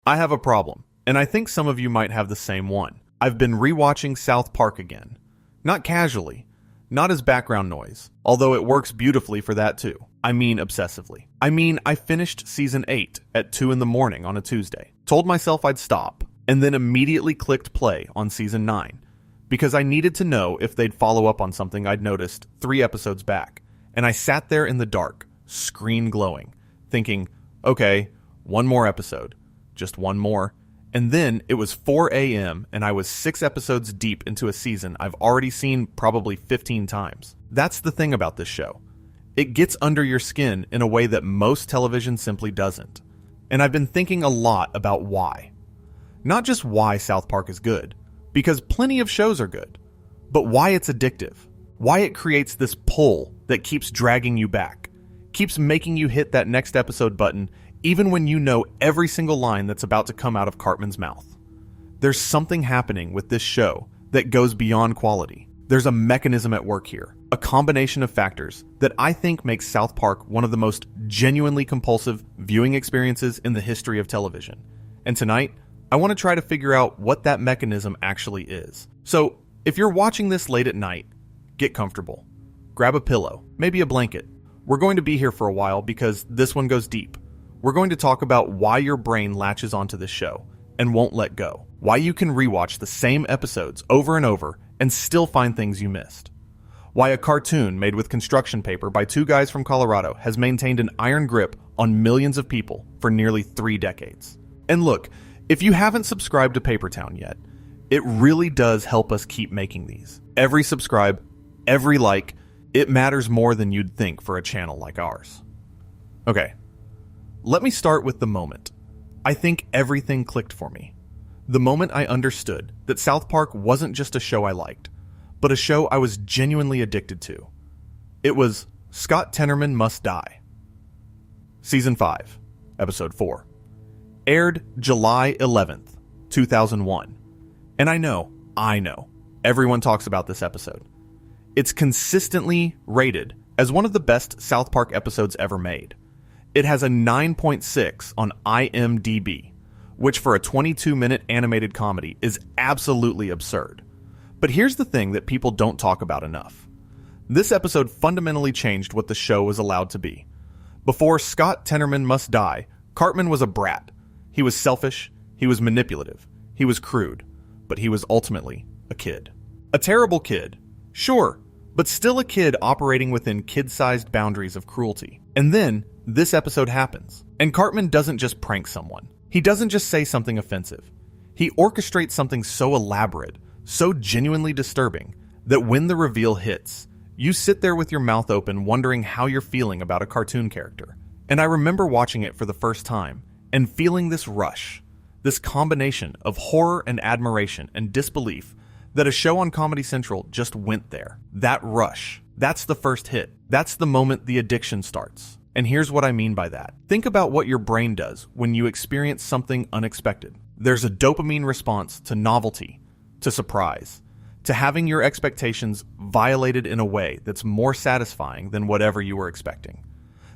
I have a problem, and I think some of you might have the same one. I've been rewatching South Park again. Not casually, not as background noise, although it works beautifully for that too. I mean obsessively. I finished season 8 at 2 in the morning on a Tuesday, told myself I'd stop, and then immediately clicked play on season 9, because I needed to know if they'd follow up on something I'd noticed 3 episodes back. And I sat there in the dark, screen glowing, thinking, okay, one more episode, just one more. And then it was 4 a.m. and I was 6 episodes deep into a season I've already seen probably 15 times. That's the thing about this show. It gets under your skin in a way that most television simply doesn't. And I've been thinking a lot about why. Not just why South Park is good, because plenty of shows are good, but why it's addictive. Why it creates this pull that keeps dragging you back, keeps making you hit that next episode button even when you know every single line that's about to come out of Cartman's mouth. There's something happening with this show that goes beyond quality. There's a mechanism at work here, a combination of factors that I think makes South Park one of the most genuinely compulsive viewing experiences in the history of television. And tonight, I want to try to figure out what that mechanism actually is. So, if you're watching this late at night, get comfortable. Grab a pillow, maybe a blanket. We're going to be here for a while because this one goes deep. We're going to talk about why your brain latches onto this show and won't let go. Why you can rewatch the same episodes over and over and still find things you missed. Why a cartoon made with construction paper by 2 guys from Colorado has maintained an iron grip on millions of people for nearly 3 decades. And look, if you haven't subscribed to Papertown yet, it really does help us keep making these. Every subscribe, every like, it matters more than you'd think for a channel like ours. Okay, let me start with the moment. I think everything clicked for me. The moment I understood that South Park wasn't just a show I liked, but a show I was genuinely addicted to. It was Scott Tenorman Must Die. Season 5, Episode 4. Aired July 11th, 2001. And I know, everyone talks about this episode. It's consistently rated as one of the best South Park episodes ever made. It has a 9.6 on IMDb, which for a 22-minute animated comedy is absolutely absurd. But here's the thing that people don't talk about enough. This episode fundamentally changed what the show was allowed to be. Before Scott Tenorman Must Die, Cartman was a brat. He was selfish, he was manipulative, he was crude, but he was ultimately a kid. A terrible kid, sure, but still a kid operating within kid-sized boundaries of cruelty. And then, this episode happens. And Cartman doesn't just prank someone. He doesn't just say something offensive. He orchestrates something so elaborate, so genuinely disturbing, that when the reveal hits, you sit there with your mouth open wondering how you're feeling about a cartoon character. And I remember watching it for the first time, and feeling this rush, this combination of horror and admiration and disbelief that a show on Comedy Central just went there. That rush, that's the first hit. That's the moment the addiction starts. And here's what I mean by that. Think about what your brain does when you experience something unexpected. There's a dopamine response to novelty, to surprise, to having your expectations violated in a way that's more satisfying than whatever you were expecting.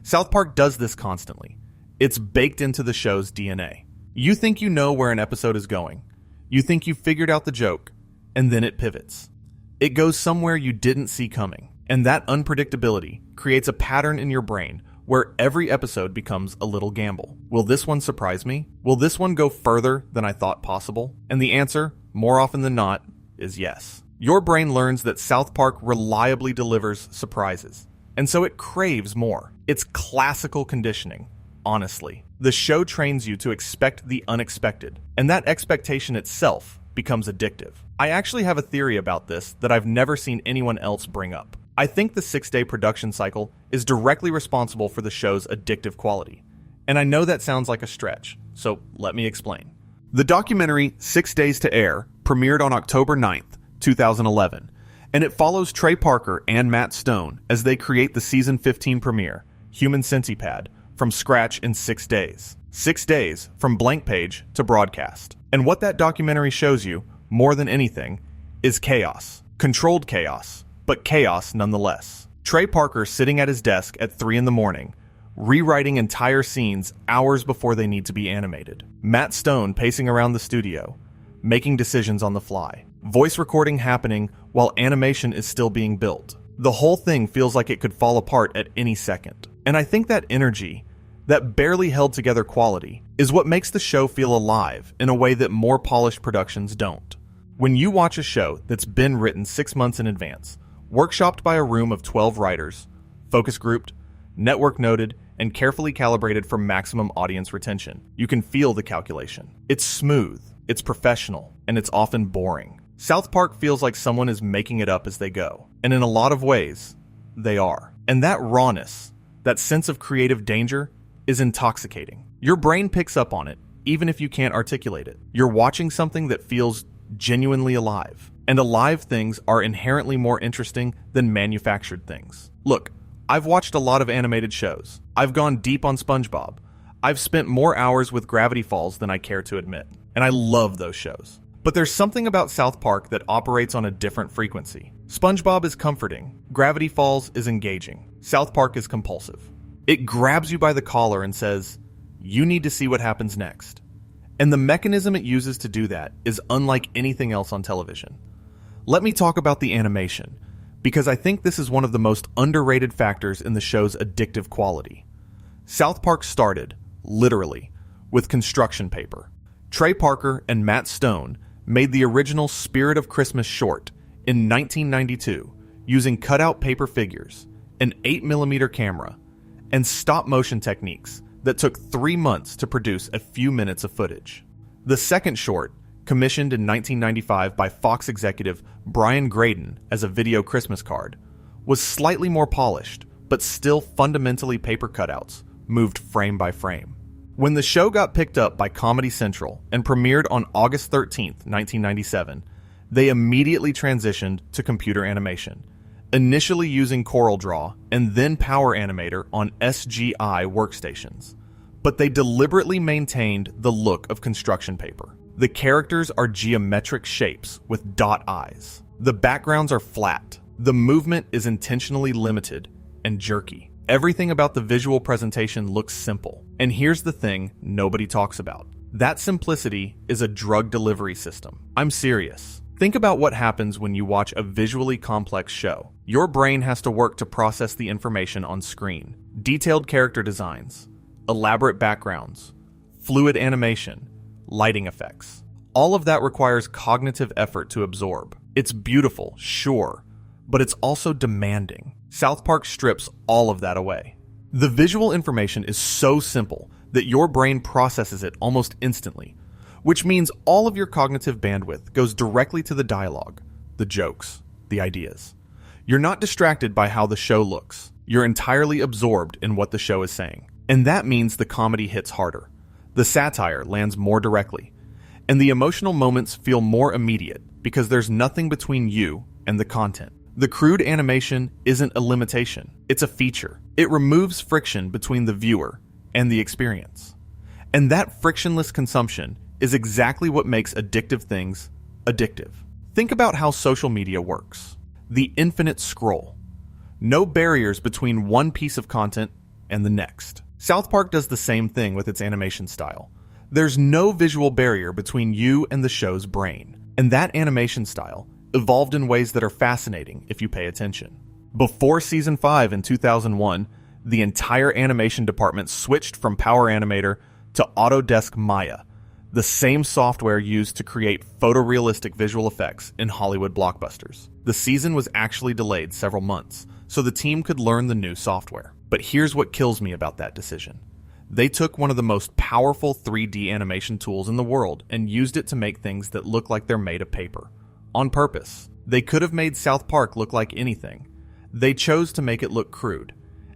South Park does this constantly. It's baked into the show's DNA. You think you know where an episode is going. You think you figured out the joke, and then it pivots. It goes somewhere you didn't see coming. And that unpredictability creates a pattern in your brain where every episode becomes a little gamble. Will this one surprise me? Will this one go further than I thought possible? And the answer, more often than not, is yes. Your brain learns that South Park reliably delivers surprises, and so it craves more. It's classical conditioning, honestly. The show trains you to expect the unexpected, and that expectation itself becomes addictive. I actually have a theory about this that I've never seen anyone else bring up. I think the 6-day production cycle is directly responsible for the show's addictive quality. And I know that sounds like a stretch, so let me explain. The documentary 6 Days to Air premiered on October 9th, 2011, and it follows Trey Parker and Matt Stone as they create the season 15 premiere, Human Centipede, from scratch in 6 days. 6 days from blank page to broadcast. And what that documentary shows you, more than anything, is chaos. Controlled chaos, but chaos nonetheless. Trey Parker sitting at his desk at 3 in the morning, rewriting entire scenes hours before they need to be animated. Matt Stone pacing around the studio, making decisions on the fly. Voice recording happening while animation is still being built. The whole thing feels like it could fall apart at any second. And I think that energy, that barely held together quality, is what makes the show feel alive in a way that more polished productions don't. When you watch a show that's been written 6 months in advance, workshopped by a room of 12 writers, focus grouped, network noted, and carefully calibrated for maximum audience retention, you can feel the calculation. It's smooth, it's professional, and it's often boring. South Park feels like someone is making it up as they go, and in a lot of ways, they are. And that rawness, that sense of creative danger, is intoxicating. Your brain picks up on it, even if you can't articulate it. You're watching something that feels genuinely alive, and alive things are inherently more interesting than manufactured things. Look, I've watched a lot of animated shows. I've gone deep on SpongeBob. I've spent more hours with Gravity Falls than I care to admit, and I love those shows. But there's something about South Park that operates on a different frequency. SpongeBob is comforting, Gravity Falls is engaging, South Park is compulsive. It grabs you by the collar and says, you need to see what happens next. And the mechanism it uses to do that is unlike anything else on television. Let me talk about the animation, because I think this is one of the most underrated factors in the show's addictive quality. South Park started, literally, with construction paper. Trey Parker and Matt Stone made the original Spirit of Christmas short in 1992 using cutout paper figures, an 8mm camera, and stop-motion techniques that took 3 months to produce a few minutes of footage. The second short, commissioned in 1995 by Fox executive Brian Graydon as a video Christmas card, was slightly more polished, but still fundamentally paper cutouts, moved frame by frame. When the show got picked up by Comedy Central and premiered on August 13th, 1997, they immediately transitioned to computer animation, initially using CorelDRAW and then Power Animator on SGI workstations. But they deliberately maintained the look of construction paper. The characters are geometric shapes with dot eyes. The backgrounds are flat. The movement is intentionally limited and jerky. Everything about the visual presentation looks simple. And here's the thing nobody talks about. That simplicity is a drug delivery system. I'm serious. Think about what happens when you watch a visually complex show. Your brain has to work to process the information on screen. Detailed character designs, elaborate backgrounds, fluid animation, lighting effects. All of that requires cognitive effort to absorb. It's beautiful, sure, but it's also demanding. South Park strips all of that away. The visual information is so simple that your brain processes it almost instantly, which means all of your cognitive bandwidth goes directly to the dialogue, the jokes, the ideas. You're not distracted by how the show looks. You're entirely absorbed in what the show is saying. And that means the comedy hits harder. The satire lands more directly. And the emotional moments feel more immediate because there's nothing between you and the content. The crude animation isn't a limitation. It's a feature. It removes friction between the viewer and the experience. And that frictionless consumption is exactly what makes addictive things addictive. Think about how social media works. The infinite scroll. No barriers between one piece of content and the next. South Park does the same thing with its animation style. There's no visual barrier between you and the show's brain. And that animation style evolved in ways that are fascinating if you pay attention. Before Season 5 in 2001, the entire animation department switched from Power Animator to Autodesk Maya, the same software used to create photorealistic visual effects in Hollywood blockbusters. The season was actually delayed several months, so the team could learn the new software. But here's what kills me about that decision. They took one of the most powerful 3D animation tools in the world and used it to make things that look like they're made of paper. On purpose. They could have made South Park look like anything. They chose to make it look crude.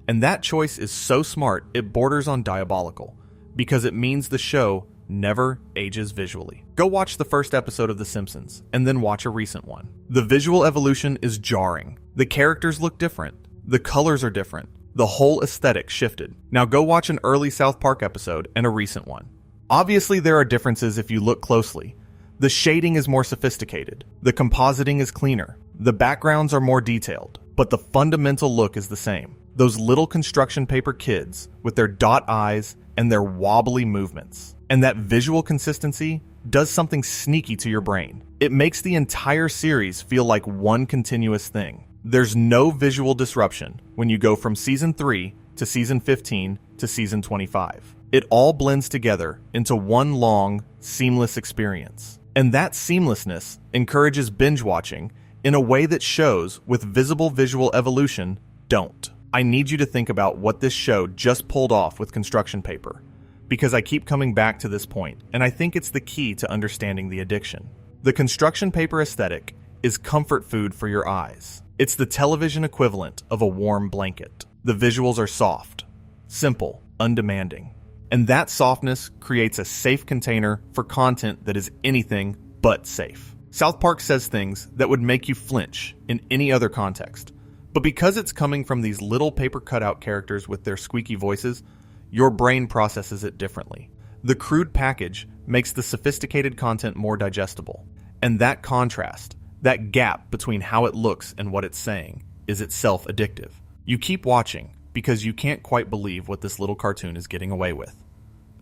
And that choice is so smart it borders on diabolical, because it means the show never ages visually. Go watch the first episode of The Simpsons, and then watch a recent one. The visual evolution is jarring. The characters look different. The colors are different. The whole aesthetic shifted. Now go watch an early South Park episode and a recent one. Obviously there are differences if you look closely. The shading is more sophisticated. The compositing is cleaner. The backgrounds are more detailed. But the fundamental look is the same. Those little construction paper kids with their dot eyes and their wobbly movements. And that visual consistency does something sneaky to your brain. It makes the entire series feel like one continuous thing. There's no visual disruption when you go from season 3 to season 15 to season 25. It all blends together into one long, seamless experience. And that seamlessness encourages binge watching in a way that shows with visible visual evolution don't. I need you to think about what this show just pulled off with construction paper, because I keep coming back to this point, and I think it's the key to understanding the addiction. The construction paper aesthetic is comfort food for your eyes. It's the television equivalent of a warm blanket. The visuals are soft, simple, undemanding. And that softness creates a safe container for content that is anything but safe. South Park says things that would make you flinch in any other context. But because it's coming from these little paper cutout characters with their squeaky voices, your brain processes it differently. The crude package makes the sophisticated content more digestible. And that contrast, that gap between how it looks and what it's saying, is itself addictive. You keep watching because you can't quite believe what this little cartoon is getting away with.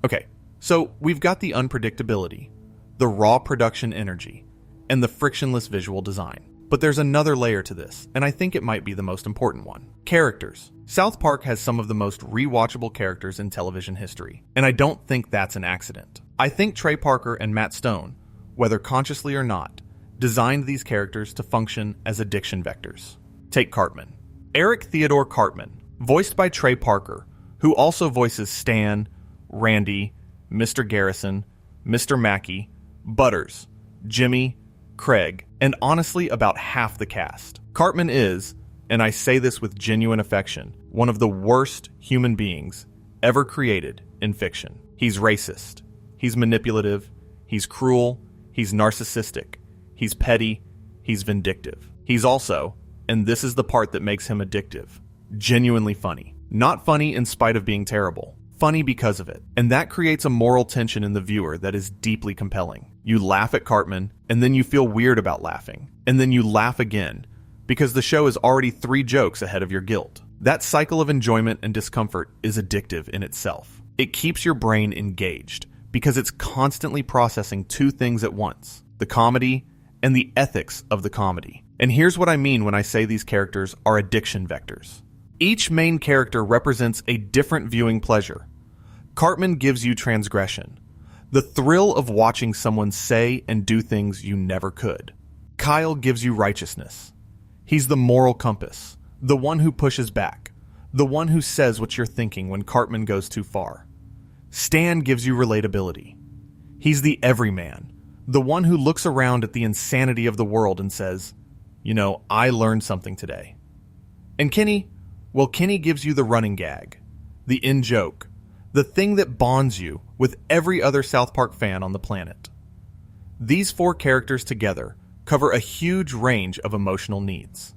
Okay, so we've got the unpredictability, the raw production energy, and the frictionless visual design. But there's another layer to this, and I think it might be the most important one. Characters. South Park has some of the most rewatchable characters in television history, and I don't think that's an accident. I think Trey Parker and Matt Stone, whether consciously or not, designed these characters to function as addiction vectors. Take Cartman. Eric Theodore Cartman, voiced by Trey Parker, who also voices Stan, Randy, Mr. Garrison, Mr. Mackey, Butters, Jimmy, Craig, and honestly about half the cast. Cartman is, and I say this with genuine affection, one of the worst human beings ever created in fiction. He's racist, he's manipulative, he's cruel, he's narcissistic, he's petty, he's vindictive. He's also, and this is the part that makes him addictive, genuinely funny. Not funny in spite of being terrible. Funny because of it. And that creates a moral tension in the viewer that is deeply compelling. You laugh at Cartman, and then you feel weird about laughing. And then you laugh again, because the show is already 3 jokes ahead of your guilt. That cycle of enjoyment and discomfort is addictive in itself. It keeps your brain engaged, because it's constantly processing 2 things at once: the comedy and the ethics of the comedy. And here's what I mean when I say these characters are addiction vectors. Each main character represents a different viewing pleasure. Cartman gives you transgression, the thrill of watching someone say and do things you never could. Kyle gives you righteousness. He's the moral compass, the one who pushes back, the one who says what you're thinking when Cartman goes too far. Stan gives you relatability. He's the everyman, the one who looks around at the insanity of the world and says, you know, I learned something today. And Kenny, well, Kenny gives you the running gag, the in-joke, the thing that bonds you with every other South Park fan on the planet. These 4 characters together cover a huge range of emotional needs,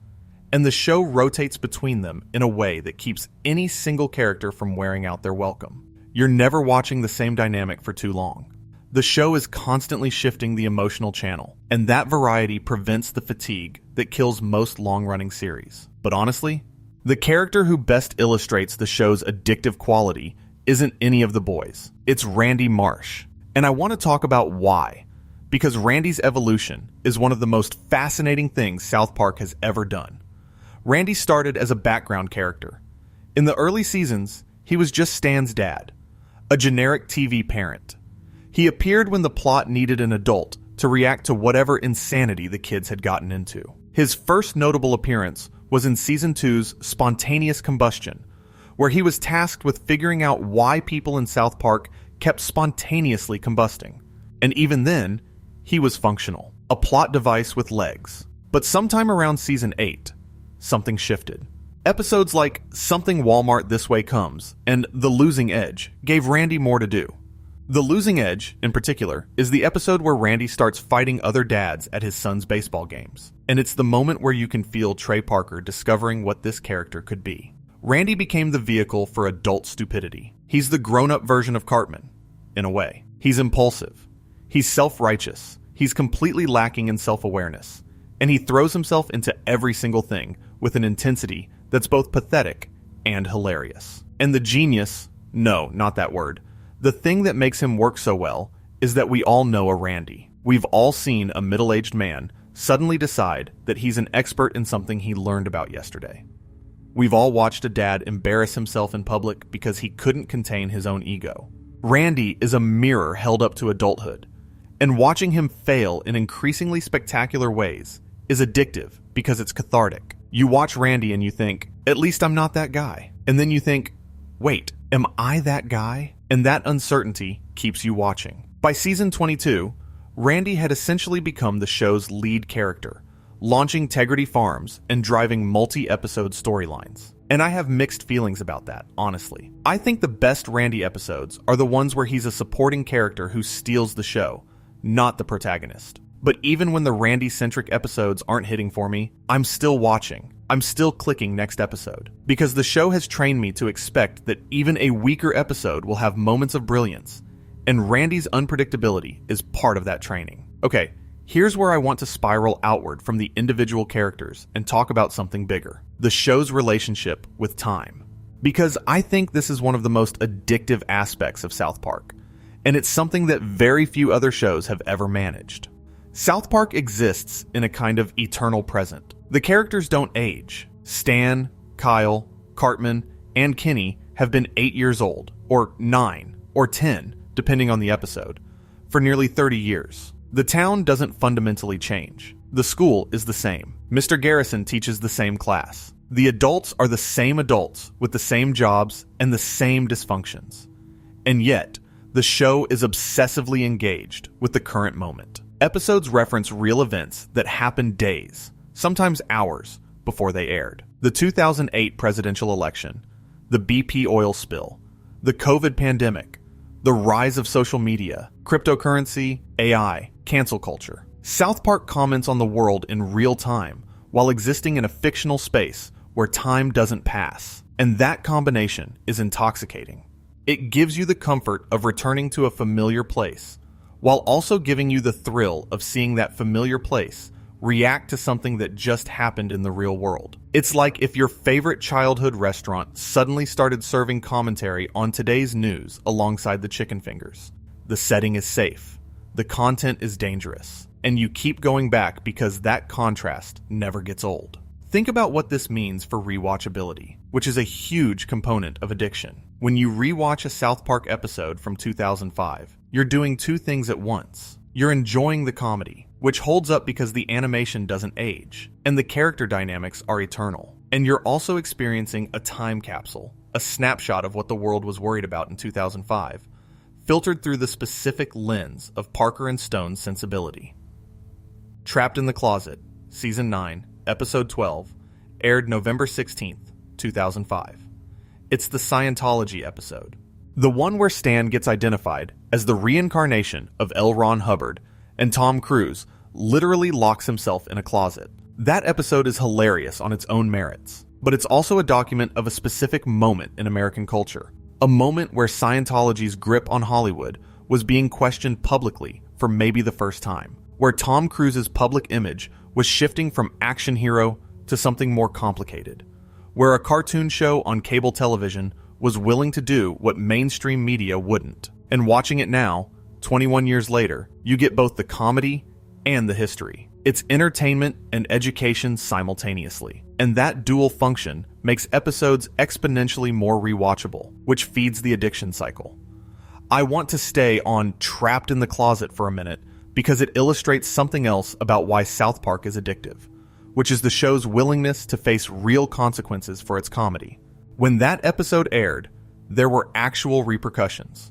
and the show rotates between them in a way that keeps any single character from wearing out their welcome. You're never watching the same dynamic for too long. The show is constantly shifting the emotional channel, and that variety prevents the fatigue that kills most long-running series. But honestly, the character who best illustrates the show's addictive quality isn't any of the boys. It's Randy Marsh. And I want to talk about why. Because Randy's evolution is one of the most fascinating things South Park has ever done. Randy started as a background character. In the early seasons, he was just Stan's dad, a generic TV parent. He appeared when the plot needed an adult to react to whatever insanity the kids had gotten into. His first notable appearance was in Season 2's Spontaneous Combustion, where he was tasked with figuring out why people in South Park kept spontaneously combusting. And even then, he was functional, a plot device with legs. But sometime around Season 8, something shifted. Episodes like Something Walmart This Way Comes and The Losing Edge gave Randy more to do. The Losing Edge, in particular, is the episode where Randy starts fighting other dads at his son's baseball games. And it's the moment where you can feel Trey Parker discovering what this character could be. Randy became the vehicle for adult stupidity. He's the grown-up version of Cartman, in a way. He's impulsive. He's self-righteous. He's completely lacking in self-awareness. And he throws himself into every single thing with an intensity that's both pathetic and hilarious. And the genius, no, not that word, The thing that makes him work so well is that we all know a Randy. We've all seen a middle-aged man suddenly decide that he's an expert in something he learned about yesterday. We've all watched a dad embarrass himself in public because he couldn't contain his own ego. Randy is a mirror held up to adulthood, and watching him fail in increasingly spectacular ways is addictive because it's cathartic. You watch Randy and you think, at least I'm not that guy. And then you think, wait, am I that guy? And that uncertainty keeps you watching. By season 22, Randy had essentially become the show's lead character, launching Tegrity Farms and driving multi-episode storylines. And I have mixed feelings about that, honestly. I think the best Randy episodes are the ones where he's a supporting character who steals the show, not the protagonist. But even when the Randy-centric episodes aren't hitting for me, I'm still watching. I'm still clicking next episode. Because the show has trained me to expect that even a weaker episode will have moments of brilliance, and Randy's unpredictability is part of that training. Okay, here's where I want to spiral outward from the individual characters and talk about something bigger: the show's relationship with time. Because I think this is one of the most addictive aspects of South Park, and it's something that very few other shows have ever managed. South Park exists in a kind of eternal present. The characters don't age. Stan, Kyle, Cartman, and Kenny have been 8 years old, or 9, or 10, depending on the episode, for nearly 30 years. The town doesn't fundamentally change. The school is the same. Mr. Garrison teaches the same class. The adults are the same adults with the same jobs and the same dysfunctions. And yet, the show is obsessively engaged with the current moment. Episodes reference real events that happened days, sometimes hours, before they aired. The 2008 presidential election, the BP oil spill, the COVID pandemic, the rise of social media, cryptocurrency, AI, cancel culture. South Park comments on the world in real time while existing in a fictional space where time doesn't pass. And that combination is intoxicating. It gives you the comfort of returning to a familiar place, while also giving you the thrill of seeing that familiar place react to something that just happened in the real world. It's like if your favorite childhood restaurant suddenly started serving commentary on today's news alongside the chicken fingers. The setting is safe, the content is dangerous, and you keep going back because that contrast never gets old. Think about what this means for rewatchability, which is a huge component of addiction. When you rewatch a South Park episode from 2005, you're doing two things at once. You're enjoying the comedy, which holds up because the animation doesn't age, and the character dynamics are eternal. And you're also experiencing a time capsule, a snapshot of what the world was worried about in 2005, filtered through the specific lens of Parker and Stone's sensibility. Trapped in the Closet, Season 9, Episode 12, aired November 16th, 2005. It's the Scientology episode. The one where Stan gets identified as the reincarnation of L. Ron Hubbard, and Tom Cruise literally locks himself in a closet. That episode is hilarious on its own merits, but it's also a document of a specific moment in American culture. A moment where Scientology's grip on Hollywood was being questioned publicly for maybe the first time, where Tom Cruise's public image was shifting from action hero to something more complicated, where a cartoon show on cable television was willing to do what mainstream media wouldn't. And watching it now, 21 years later, you get both the comedy and the history. It's entertainment and education simultaneously. And that dual function makes episodes exponentially more rewatchable, which feeds the addiction cycle. I want to stay on Trapped in the Closet for a minute because it illustrates something else about why South Park is addictive, which is the show's willingness to face real consequences for its comedy. When that episode aired, there were actual repercussions.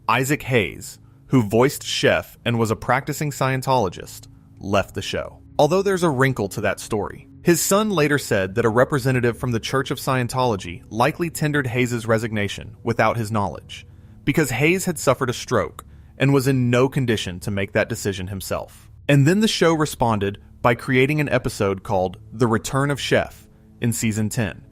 Isaac Hayes, who voiced Chef and was a practicing Scientologist, left the show. Although there's a wrinkle to that story. His son later said that a representative from the Church of Scientology likely tendered Hayes' resignation without his knowledge, because Hayes had suffered a stroke and was in no condition to make that decision himself. And then the show responded by creating an episode called The Return of Chef in Season 10,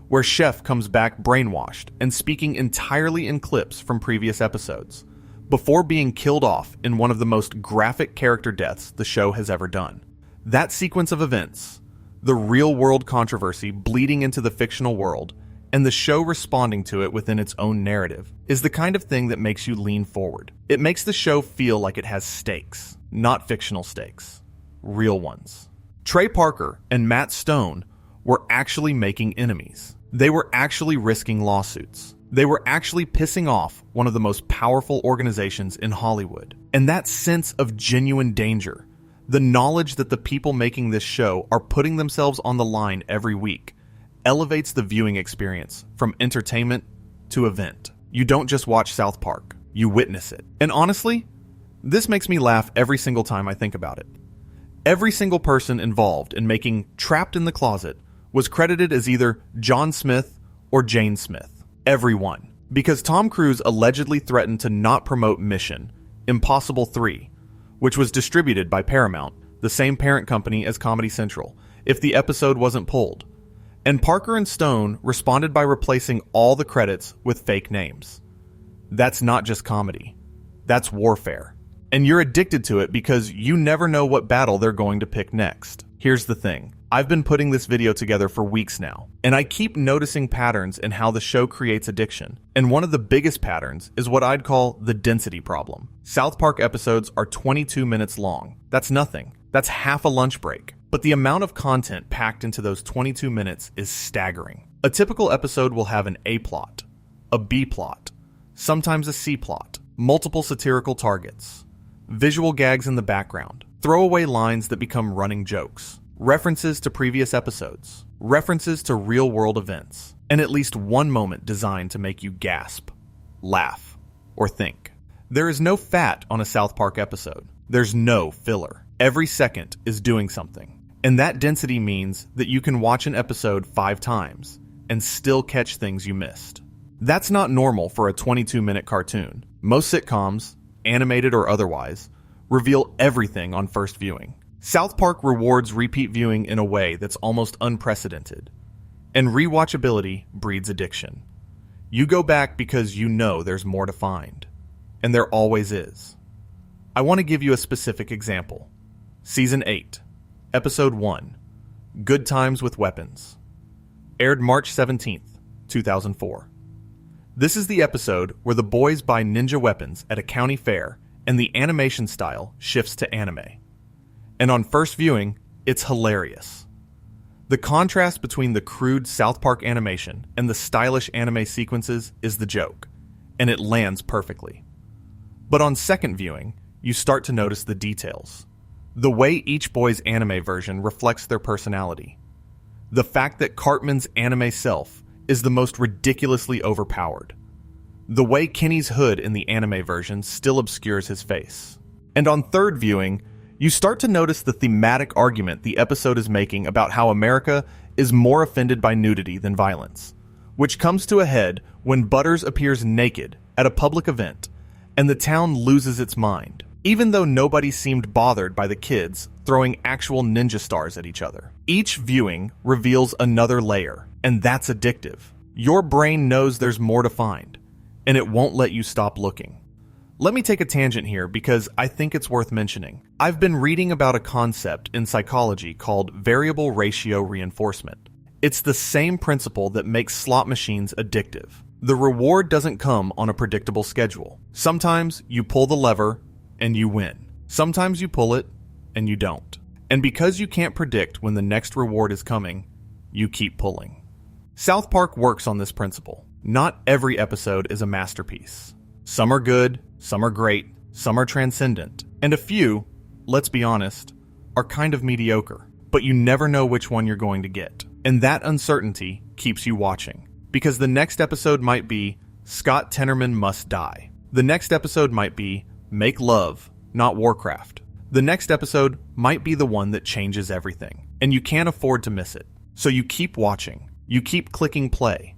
where Chef comes back brainwashed and speaking entirely in clips from previous episodes, before being killed off in one of the most graphic character deaths the show has ever done. That sequence of events, the real-world controversy bleeding into the fictional world, and the show responding to it within its own narrative is the kind of thing that makes you lean forward. It makes the show feel like it has stakes, not fictional stakes, real ones. Trey Parker and Matt Stone were actually making enemies. They were actually risking lawsuits. They were actually pissing off one of the most powerful organizations in Hollywood. And that sense of genuine danger, the knowledge that the people making this show are putting themselves on the line every week, elevates the viewing experience from entertainment to event. You don't just watch South Park, you witness it. And honestly, this makes me laugh every single time I think about it. Every single person involved in making Trapped in the Closet was credited as either John Smith or Jane Smith. Everyone. Because Tom Cruise allegedly threatened to not promote Mission Impossible 3, which was distributed by Paramount, the same parent company as Comedy Central, if the episode wasn't pulled. And Parker and Stone responded by replacing all the credits with fake names. That's not just comedy. That's warfare. And you're addicted to it because you never know what battle they're going to pick next. Here's the thing. I've been putting this video together for weeks now, and I keep noticing patterns in how the show creates addiction. And one of the biggest patterns is what I'd call the density problem. South Park episodes are 22 minutes long. That's nothing. That's half a lunch break. But the amount of content packed into those 22 minutes is staggering. A typical episode will have an A plot, a B plot, sometimes a C plot, multiple satirical targets, visual gags in the background, throwaway lines that become running jokes, references to previous episodes, references to real-world events, and at least one moment designed to make you gasp, laugh, or think. There is no fat on a South Park episode. There's no filler. Every second is doing something. And that density means that you can watch an episode 5 times and still catch things you missed. That's not normal for a 22-minute cartoon. Most sitcoms, animated or otherwise, reveal everything on first viewing. South Park rewards repeat viewing in a way that's almost unprecedented. And rewatchability breeds addiction. You go back because you know there's more to find. And there always is. I want to give you a specific example. Season 8, Episode 1, Good Times with Weapons. Aired March 17th, 2004. This is the episode where the boys buy ninja weapons at a county fair and the animation style shifts to anime. And on first viewing, it's hilarious. The contrast between the crude South Park animation and the stylish anime sequences is the joke, and it lands perfectly. But on second viewing, you start to notice the details. The way each boy's anime version reflects their personality. The fact that Cartman's anime self is the most ridiculously overpowered. The way Kenny's hood in the anime version still obscures his face. And on third viewing, you start to notice the thematic argument the episode is making about how America is more offended by nudity than violence, which comes to a head when Butters appears naked at a public event and the town loses its mind, even though nobody seemed bothered by the kids throwing actual ninja stars at each other. Each viewing reveals another layer, and that's addictive. Your brain knows there's more to find, and it won't let you stop looking. Let me take a tangent here because I think it's worth mentioning. I've been reading about a concept in psychology called variable ratio reinforcement. It's the same principle that makes slot machines addictive. The reward doesn't come on a predictable schedule. Sometimes you pull the lever and you win. Sometimes you pull it and you don't. And because you can't predict when the next reward is coming, you keep pulling. South Park works on this principle. Not every episode is a masterpiece. Some are good, some are great, some are transcendent, and a few, let's be honest, are kind of mediocre. But you never know which one you're going to get. And that uncertainty keeps you watching. Because the next episode might be Scott Tenorman Must Die. The next episode might be Make Love, Not Warcraft. The next episode might be the one that changes everything. And you can't afford to miss it. So you keep watching. You keep clicking play.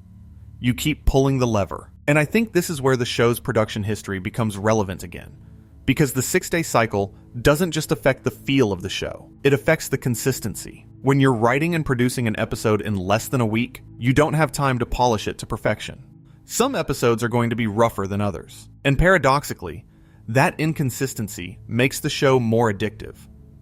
You keep pulling the lever. And I think this is where the show's production history becomes relevant again. Because the 6-day cycle doesn't just affect the feel of the show, it affects the consistency. When you're writing and producing an episode in less than a week, you don't have time to polish it to perfection. Some episodes are going to be rougher than others. And paradoxically, that inconsistency makes the show more addictive,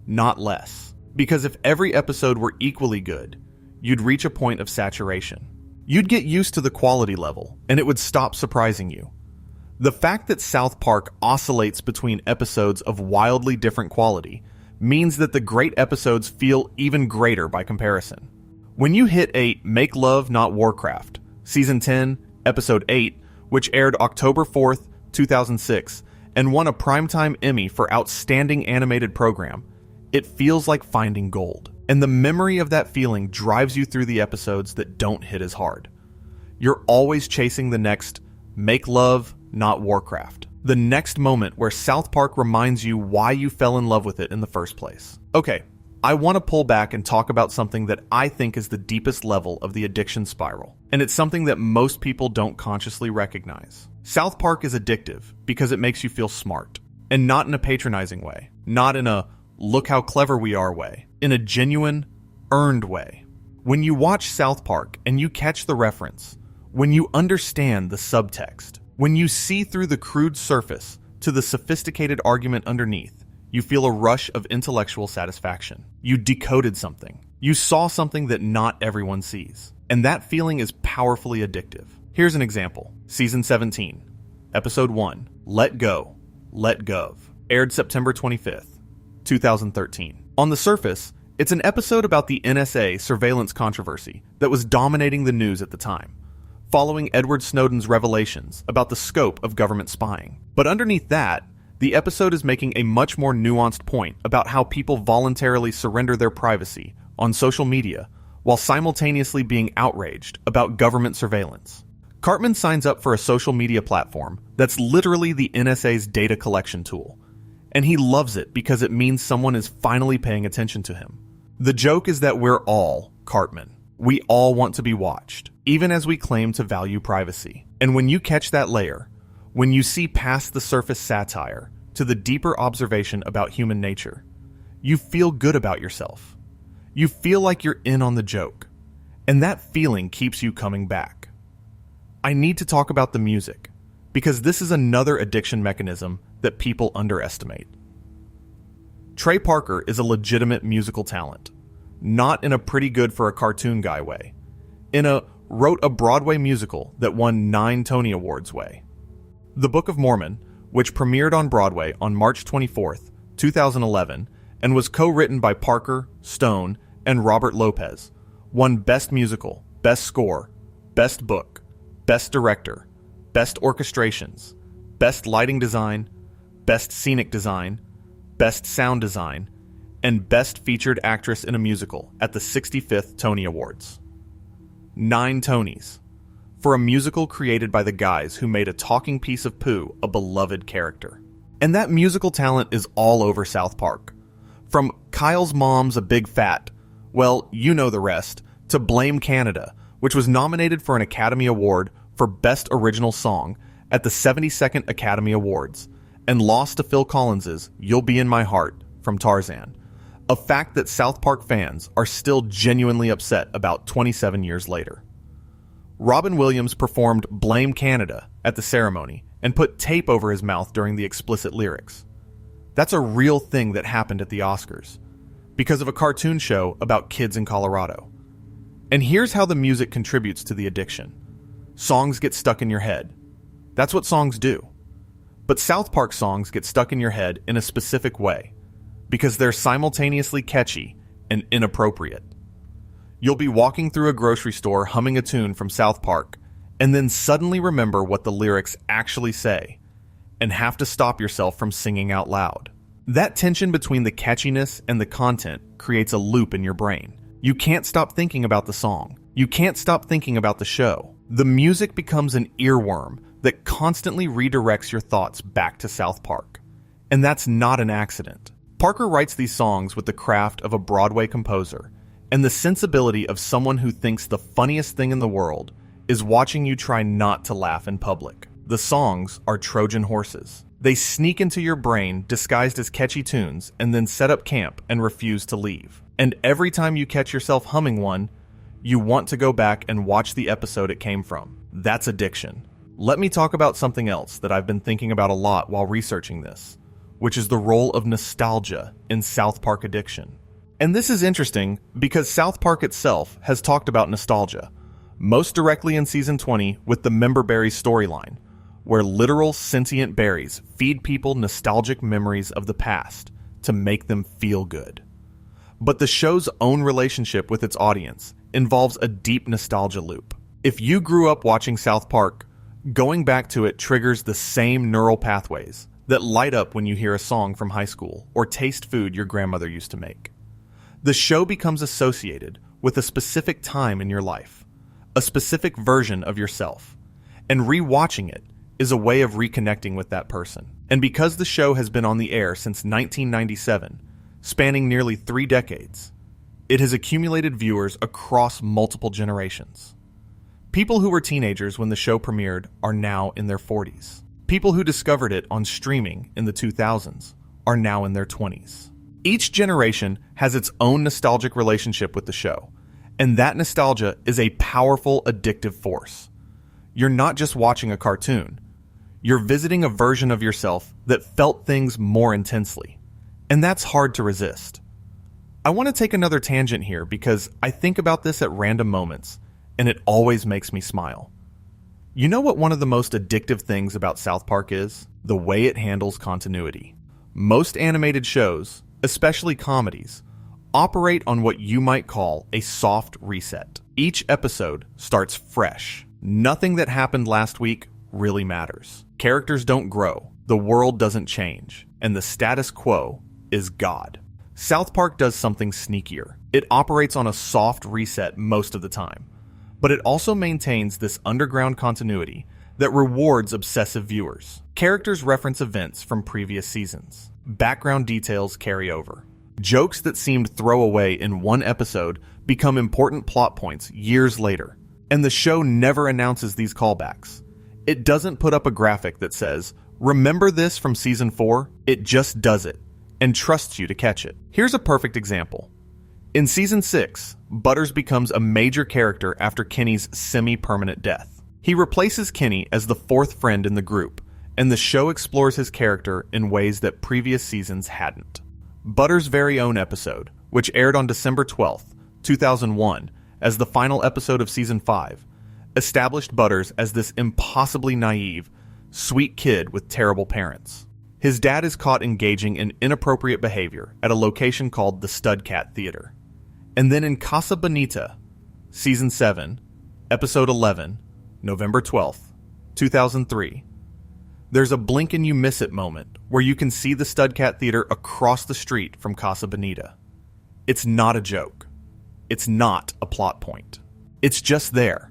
not less. Because if every episode were equally good, you'd reach a point of saturation. You'd get used to the quality level, and it would stop surprising you. The fact that South Park oscillates between episodes of wildly different quality means that the great episodes feel even greater by comparison. When you hit a Make Love Not Warcraft, Season 10, Episode 8, which aired October 4th, 2006, and won a Primetime Emmy for Outstanding Animated Program, it feels like finding gold. And the memory of that feeling drives you through the episodes that don't hit as hard. You're always chasing the next Make Love Not Warcraft. The next moment where South Park reminds you why you fell in love with it in the first place. Okay, I want to pull back and talk about something that I think is the deepest level of the addiction spiral. And it's something that most people don't consciously recognize. South Park is addictive because it makes you feel smart. And not in a patronizing way. Not in a look how clever we are way. In a genuine, earned way. When you watch South Park and you catch the reference, when you understand the subtext, when you see through the crude surface to the sophisticated argument underneath, you feel a rush of intellectual satisfaction. You decoded something. You saw something that not everyone sees. And that feeling is powerfully addictive. Here's an example. Season 17, Episode 1, Let Go, Let Gov, aired September 25th, 2013. On the surface, it's an episode about the NSA surveillance controversy that was dominating the news at the time, following Edward Snowden's revelations about the scope of government spying. But underneath that, the episode is making a much more nuanced point about how people voluntarily surrender their privacy on social media while simultaneously being outraged about government surveillance. Cartman signs up for a social media platform that's literally the NSA's data collection tool, and he loves it because it means someone is finally paying attention to him. The joke is that we're all Cartman. We all want to be watched, even as we claim to value privacy. And when you catch that layer, when you see past the surface satire to the deeper observation about human nature, you feel good about yourself. You feel like you're in on the joke, and that feeling keeps you coming back. I need to talk about the music, because this is another addiction mechanism that people underestimate. Trey Parker is a legitimate musical talent, not in a pretty good for a cartoon guy way, in a wrote a Broadway musical that won 9 Tony Awards way. The Book of Mormon, which premiered on Broadway on March 24th, 2011, and was co-written by Parker, Stone, and Robert Lopez, won Best Musical, Best Score, Best Book, Best Director, Best Orchestrations, Best Lighting Design, Best Scenic Design, Best Sound Design, and Best Featured Actress in a Musical at the 65th Tony Awards. 9 Tonys, for a musical created by the guys who made a talking piece of poo a beloved character. And that musical talent is all over South Park. From Kyle's Mom's a Big Fat, well, you know the rest, to Blame Canada, which was nominated for an Academy Award for Best Original Song at the 72nd Academy Awards, and lost to Phil Collins's You'll Be in My Heart from Tarzan, a fact that South Park fans are still genuinely upset about 27 years later. Robin Williams performed Blame Canada at the ceremony and put tape over his mouth during the explicit lyrics. That's a real thing that happened at the Oscars, because of a cartoon show about kids in Colorado. And here's how the music contributes to the addiction. Songs get stuck in your head. That's what songs do. But South Park songs get stuck in your head in a specific way, because they're simultaneously catchy and inappropriate. You'll be walking through a grocery store humming a tune from South Park, and then suddenly remember what the lyrics actually say, and have to stop yourself from singing out loud. That tension between the catchiness and the content creates a loop in your brain. You can't stop thinking about the song. You can't stop thinking about the show. The music becomes an earworm that constantly redirects your thoughts back to South Park. And that's not an accident. Parker writes these songs with the craft of a Broadway composer and the sensibility of someone who thinks the funniest thing in the world is watching you try not to laugh in public. The songs are Trojan horses. They sneak into your brain disguised as catchy tunes and then set up camp and refuse to leave. And every time you catch yourself humming one, you want to go back and watch the episode it came from. That's addiction. Let me talk about something else that I've been thinking about a lot while researching this, which is the role of nostalgia in South Park addiction. And this is interesting because South Park itself has talked about nostalgia, most directly in Season 20 with the Member Berries storyline, where literal sentient berries feed people nostalgic memories of the past to make them feel good. But the show's own relationship with its audience involves a deep nostalgia loop. If you grew up watching South Park, going back to it triggers the same neural pathways that light up when you hear a song from high school or taste food your grandmother used to make. The show becomes associated with a specific time in your life, a specific version of yourself, and rewatching it is a way of reconnecting with that person. And because the show has been on the air since 1997, spanning nearly 3 decades, it has accumulated viewers across multiple generations. People who were teenagers when the show premiered are now in their 40s. People who discovered it on streaming in the 2000s are now in their 20s. Each generation has its own nostalgic relationship with the show, and that nostalgia is a powerful addictive force. You're not just watching a cartoon. You're visiting a version of yourself that felt things more intensely, and that's hard to resist. I want to take another tangent here because I think about this at random moments, and it always makes me smile. You know what one of the most addictive things about South Park is? The way it handles continuity. Most animated shows, especially comedies, operate on what you might call a soft reset. Each episode starts fresh. Nothing that happened last week really matters. Characters don't grow, the world doesn't change, and the status quo is God. South Park does something sneakier. It operates on a soft reset most of the time, but it also maintains this underground continuity that rewards obsessive viewers. Characters reference events from previous seasons. Background details carry over. Jokes that seemed throwaway in one episode become important plot points years later. And the show never announces these callbacks. It doesn't put up a graphic that says, "Remember this from Season 4? It just does it, and trusts you to catch it. Here's a perfect example. In Season 6, Butters becomes a major character after Kenny's semi-permanent death. He replaces Kenny as the 4th friend in the group, and the show explores his character in ways that previous seasons hadn't. Butters' very own episode, which aired on December 12th, 2001, as the final episode of Season 5, established Butters as this impossibly naive, sweet kid with terrible parents. His dad is caught engaging in inappropriate behavior at a location called the Stud Cat Theater. And then in Casa Bonita, Season 7, Episode 11, November 12th, 2003, there's a blink and you miss it moment where you can see the Stud Cat Theater across the street from Casa Bonita. It's not a joke. It's not a plot point. It's just there.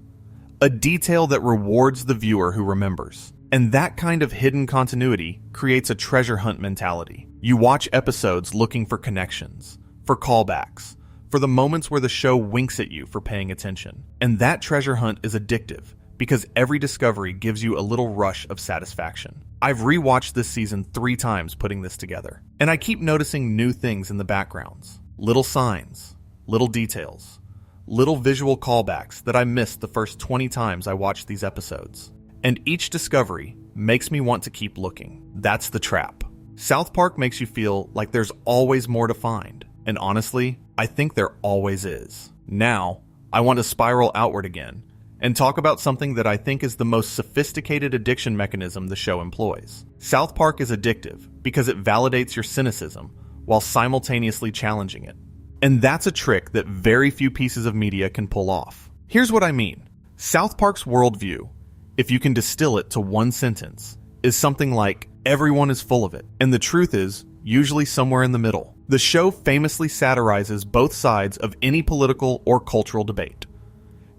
A detail that rewards the viewer who remembers. And that kind of hidden continuity creates a treasure hunt mentality. You watch episodes looking for connections, for callbacks, for the moments where the show winks at you for paying attention. And that treasure hunt is addictive because every discovery gives you a little rush of satisfaction. I've rewatched this season 3 times putting this together, and I keep noticing new things in the backgrounds. Little signs, little details, little visual callbacks that I missed the first 20 times I watched these episodes. And each discovery makes me want to keep looking. That's the trap. South Park makes you feel like there's always more to find. And honestly, I think there always is. Now, I want to spiral outward again and talk about something that I think is the most sophisticated addiction mechanism the show employs. South Park is addictive because it validates your cynicism while simultaneously challenging it. And that's a trick that very few pieces of media can pull off. Here's what I mean. South Park's worldview, if you can distill it to one sentence, is something like, everyone is full of it. And the truth is, usually somewhere in the middle. The show famously satirizes both sides of any political or cultural debate.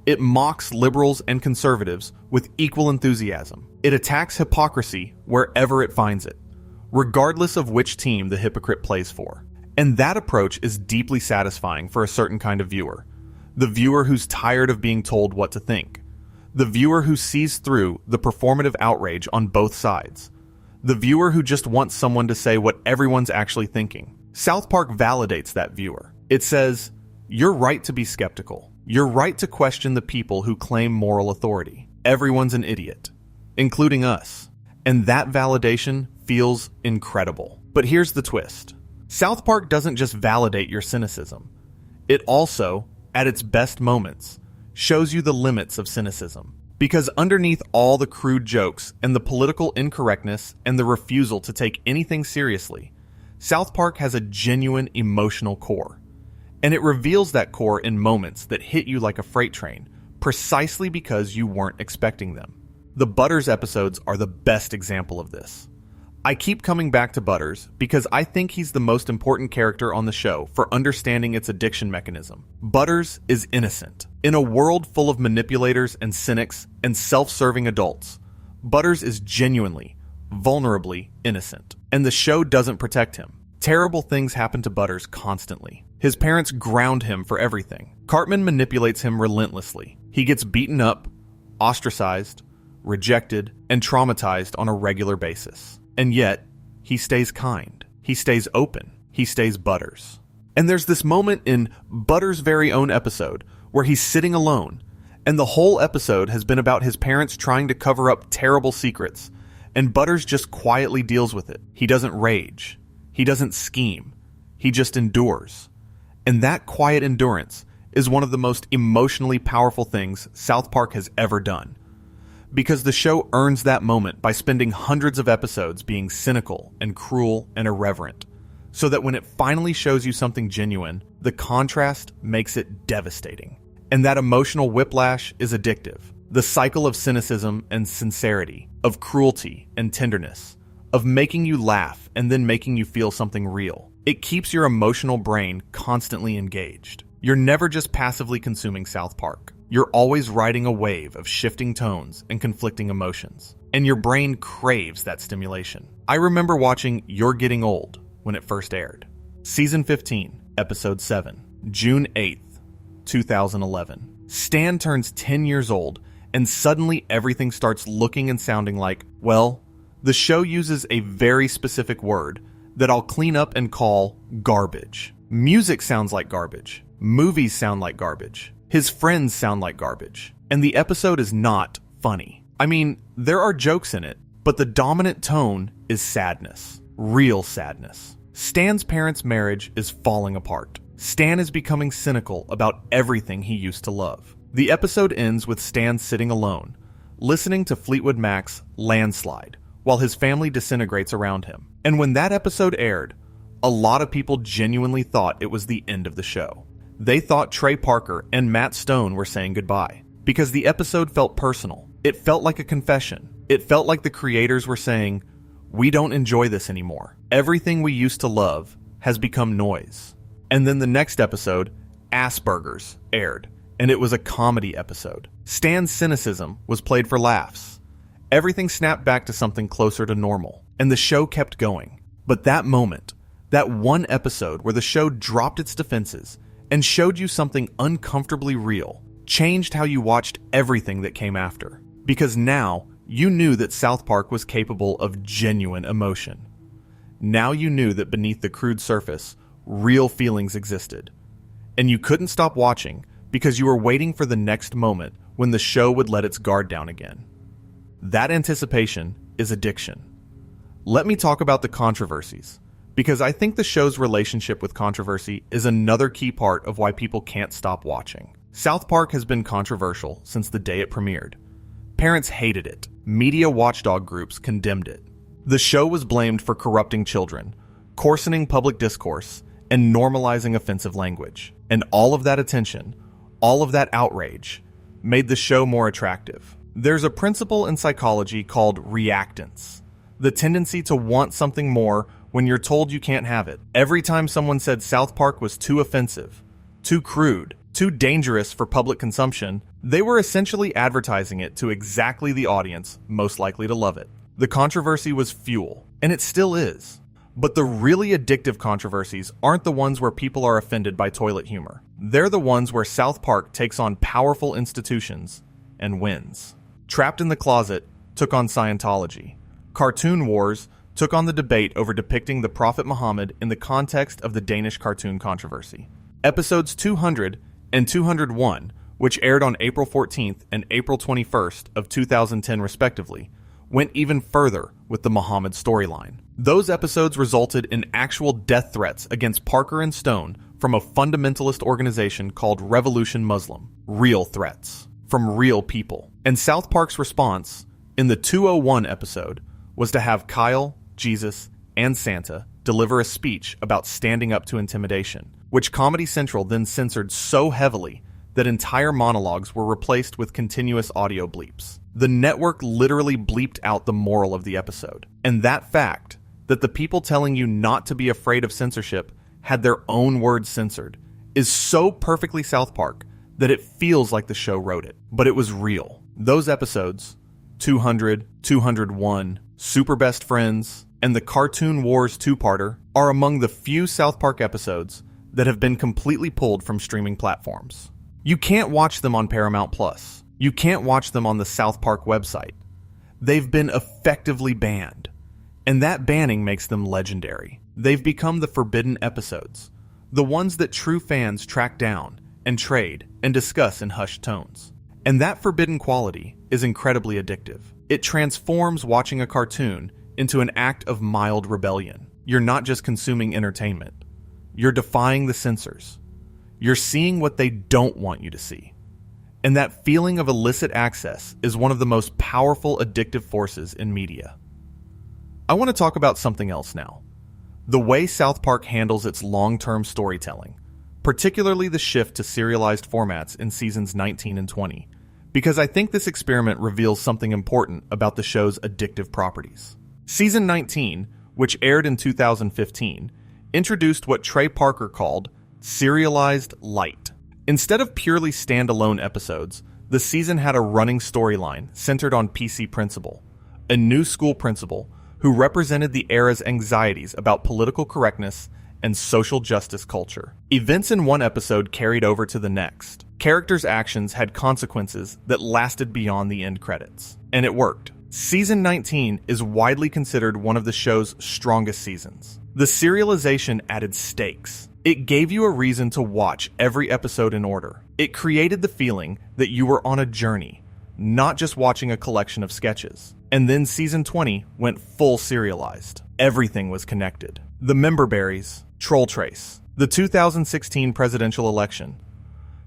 It mocks liberals and conservatives with equal enthusiasm. It attacks hypocrisy wherever it finds it, regardless of which team the hypocrite plays for. And that approach is deeply satisfying for a certain kind of viewer. The viewer who's tired of being told what to think. The viewer who sees through the performative outrage on both sides. The viewer who just wants someone to say what everyone's actually thinking. South Park validates that viewer. It says, you're right to be skeptical. You're right to question the people who claim moral authority. Everyone's an idiot, including us. And that validation feels incredible. But here's the twist. South Park doesn't just validate your cynicism. It also, at its best moments, shows you the limits of cynicism. Because underneath all the crude jokes and the political incorrectness and the refusal to take anything seriously, South Park has a genuine emotional core. And it reveals that core in moments that hit you like a freight train, precisely because you weren't expecting them. The Butters episodes are the best example of this. I keep coming back to Butters because I think he's the most important character on the show for understanding its addiction mechanism. Butters is innocent. In a world full of manipulators and cynics and self-serving adults, Butters is genuinely, vulnerably innocent. And the show doesn't protect him. Terrible things happen to Butters constantly. His parents ground him for everything. Cartman manipulates him relentlessly. He gets beaten up, ostracized, rejected, and traumatized on a regular basis. And yet, he stays kind. He stays open. He stays Butters. And there's this moment in Butters' very own episode where he's sitting alone, and the whole episode has been about his parents trying to cover up terrible secrets, and Butters just quietly deals with it. He doesn't rage. He doesn't scheme. He just endures. And that quiet endurance is one of the most emotionally powerful things South Park has ever done. Because the show earns that moment by spending hundreds of episodes being cynical and cruel and irreverent, so that when it finally shows you something genuine, the contrast makes it devastating. And that emotional whiplash is addictive. The cycle of cynicism and sincerity, of cruelty and tenderness, of making you laugh and then making you feel something real. It keeps your emotional brain constantly engaged. You're never just passively consuming South Park. You're always riding a wave of shifting tones and conflicting emotions, and your brain craves that stimulation. I remember watching You're Getting Old when it first aired. Season 15, Episode 7, June 8th, 2011. Stan turns 10 years old, and suddenly everything starts looking and sounding like, well, the show uses a very specific word that I'll clean up and call garbage. Music sounds like garbage. Movies sound like garbage. His friends sound like garbage. And the episode is not funny. I mean, there are jokes in it, but the dominant tone is sadness. Real sadness. Stan's parents' marriage is falling apart. Stan is becoming cynical about everything he used to love. The episode ends with Stan sitting alone, listening to Fleetwood Mac's Landslide, while his family disintegrates around him. And when that episode aired, a lot of people genuinely thought it was the end of the show. They thought Trey Parker and Matt Stone were saying goodbye, because the episode felt personal. It felt like a confession. It felt like the creators were saying, we don't enjoy this anymore. Everything we used to love has become noise. And then the next episode, Asperger's, aired, and it was a comedy episode. Stan's cynicism was played for laughs. Everything snapped back to something closer to normal, and the show kept going. But that moment, that one episode where the show dropped its defenses and showed you something uncomfortably real, changed how you watched everything that came after. Because now, you knew that South Park was capable of genuine emotion. Now you knew that beneath the crude surface, real feelings existed. And you couldn't stop watching because you were waiting for the next moment when the show would let its guard down again. That anticipation is addiction. Let me talk about the controversies, because I think the show's relationship with controversy is another key part of why people can't stop watching. South Park has been controversial since the day it premiered. Parents hated it. Media watchdog groups condemned it. The show was blamed for corrupting children, coarsening public discourse, and normalizing offensive language. And all of that attention, all of that outrage, made the show more attractive. There's a principle in psychology called reactance, the tendency to want something more when you're told you can't have it. Every time someone said South Park was too offensive, too crude, too dangerous for public consumption, they were essentially advertising it to exactly the audience most likely to love it. The controversy was fuel, and it still is. But the really addictive controversies aren't the ones where people are offended by toilet humor. They're the ones where South Park takes on powerful institutions and wins. Trapped in the Closet took on Scientology. Cartoon Wars took on the debate over depicting the Prophet Muhammad in the context of the Danish cartoon controversy. Episodes 200 and 201, which aired on April 14th and April 21st of 2010 respectively, went even further with the Muhammad storyline. Those episodes resulted in actual death threats against Parker and Stone from a fundamentalist organization called Revolution Muslim, real threats from real people. And South Park's response in the 201 episode was to have Kyle, Jesus, and Santa deliver a speech about standing up to intimidation, which Comedy Central then censored so heavily that entire monologues were replaced with continuous audio bleeps. The network literally bleeped out the moral of the episode. And that fact, that the people telling you not to be afraid of censorship had their own words censored, is so perfectly South Park that it feels like the show wrote it. But it was real. Those episodes, 200, 201, Super Best Friends, and the Cartoon Wars two-parter, are among the few South Park episodes that have been completely pulled from streaming platforms. You can't watch them on Paramount Plus. You can't watch them on the South Park website. They've been effectively banned. And that banning makes them legendary. They've become the forbidden episodes, the ones that true fans track down and trade and discuss in hushed tones. And that forbidden quality is incredibly addictive. It transforms watching a cartoon into an act of mild rebellion. You're not just consuming entertainment. You're defying the censors. You're seeing what they don't want you to see. And that feeling of illicit access is one of the most powerful addictive forces in media. I want to talk about something else now. The way South Park handles its long-term storytelling, particularly the shift to serialized formats in seasons 19 and 20, because I think this experiment reveals something important about the show's addictive properties. Season 19, which aired in 2015, introduced what Trey Parker called serialized light. Instead of purely standalone episodes, the season had a running storyline centered on PC Principal, a new school principal who represented the era's anxieties about political correctness and social justice culture. Events in one episode carried over to the next. Characters' actions had consequences that lasted beyond the end credits. And it worked. Season 19 is widely considered one of the show's strongest seasons. The serialization added stakes. It gave you a reason to watch every episode in order. It created the feeling that you were on a journey, not just watching a collection of sketches. And then season 20 went full serialized. Everything was connected. The member berries, Troll Trace, the 2016 presidential election,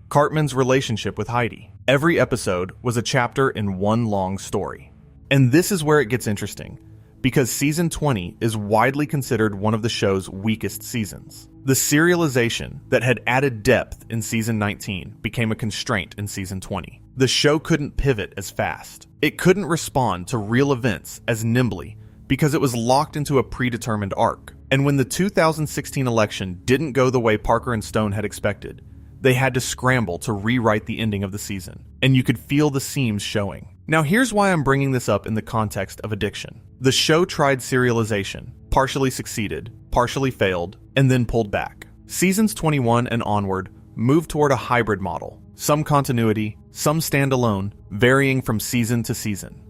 Cartman's relationship with Heidi. Every episode was a chapter in one long story. And this is where it gets interesting, because season 20 is widely considered one of the show's weakest seasons. The serialization that had added depth in season 19 became a constraint in season 20. The show couldn't pivot as fast. It couldn't respond to real events as nimbly because it was locked into a predetermined arc. And when the 2016 election didn't go the way Parker and Stone had expected, they had to scramble to rewrite the ending of the season. And you could feel the seams showing. Now here's why I'm bringing this up in the context of addiction. The show tried serialization, partially succeeded, partially failed, and then pulled back. Seasons 21 and onward moved toward a hybrid model, some continuity, some standalone, varying from season to season.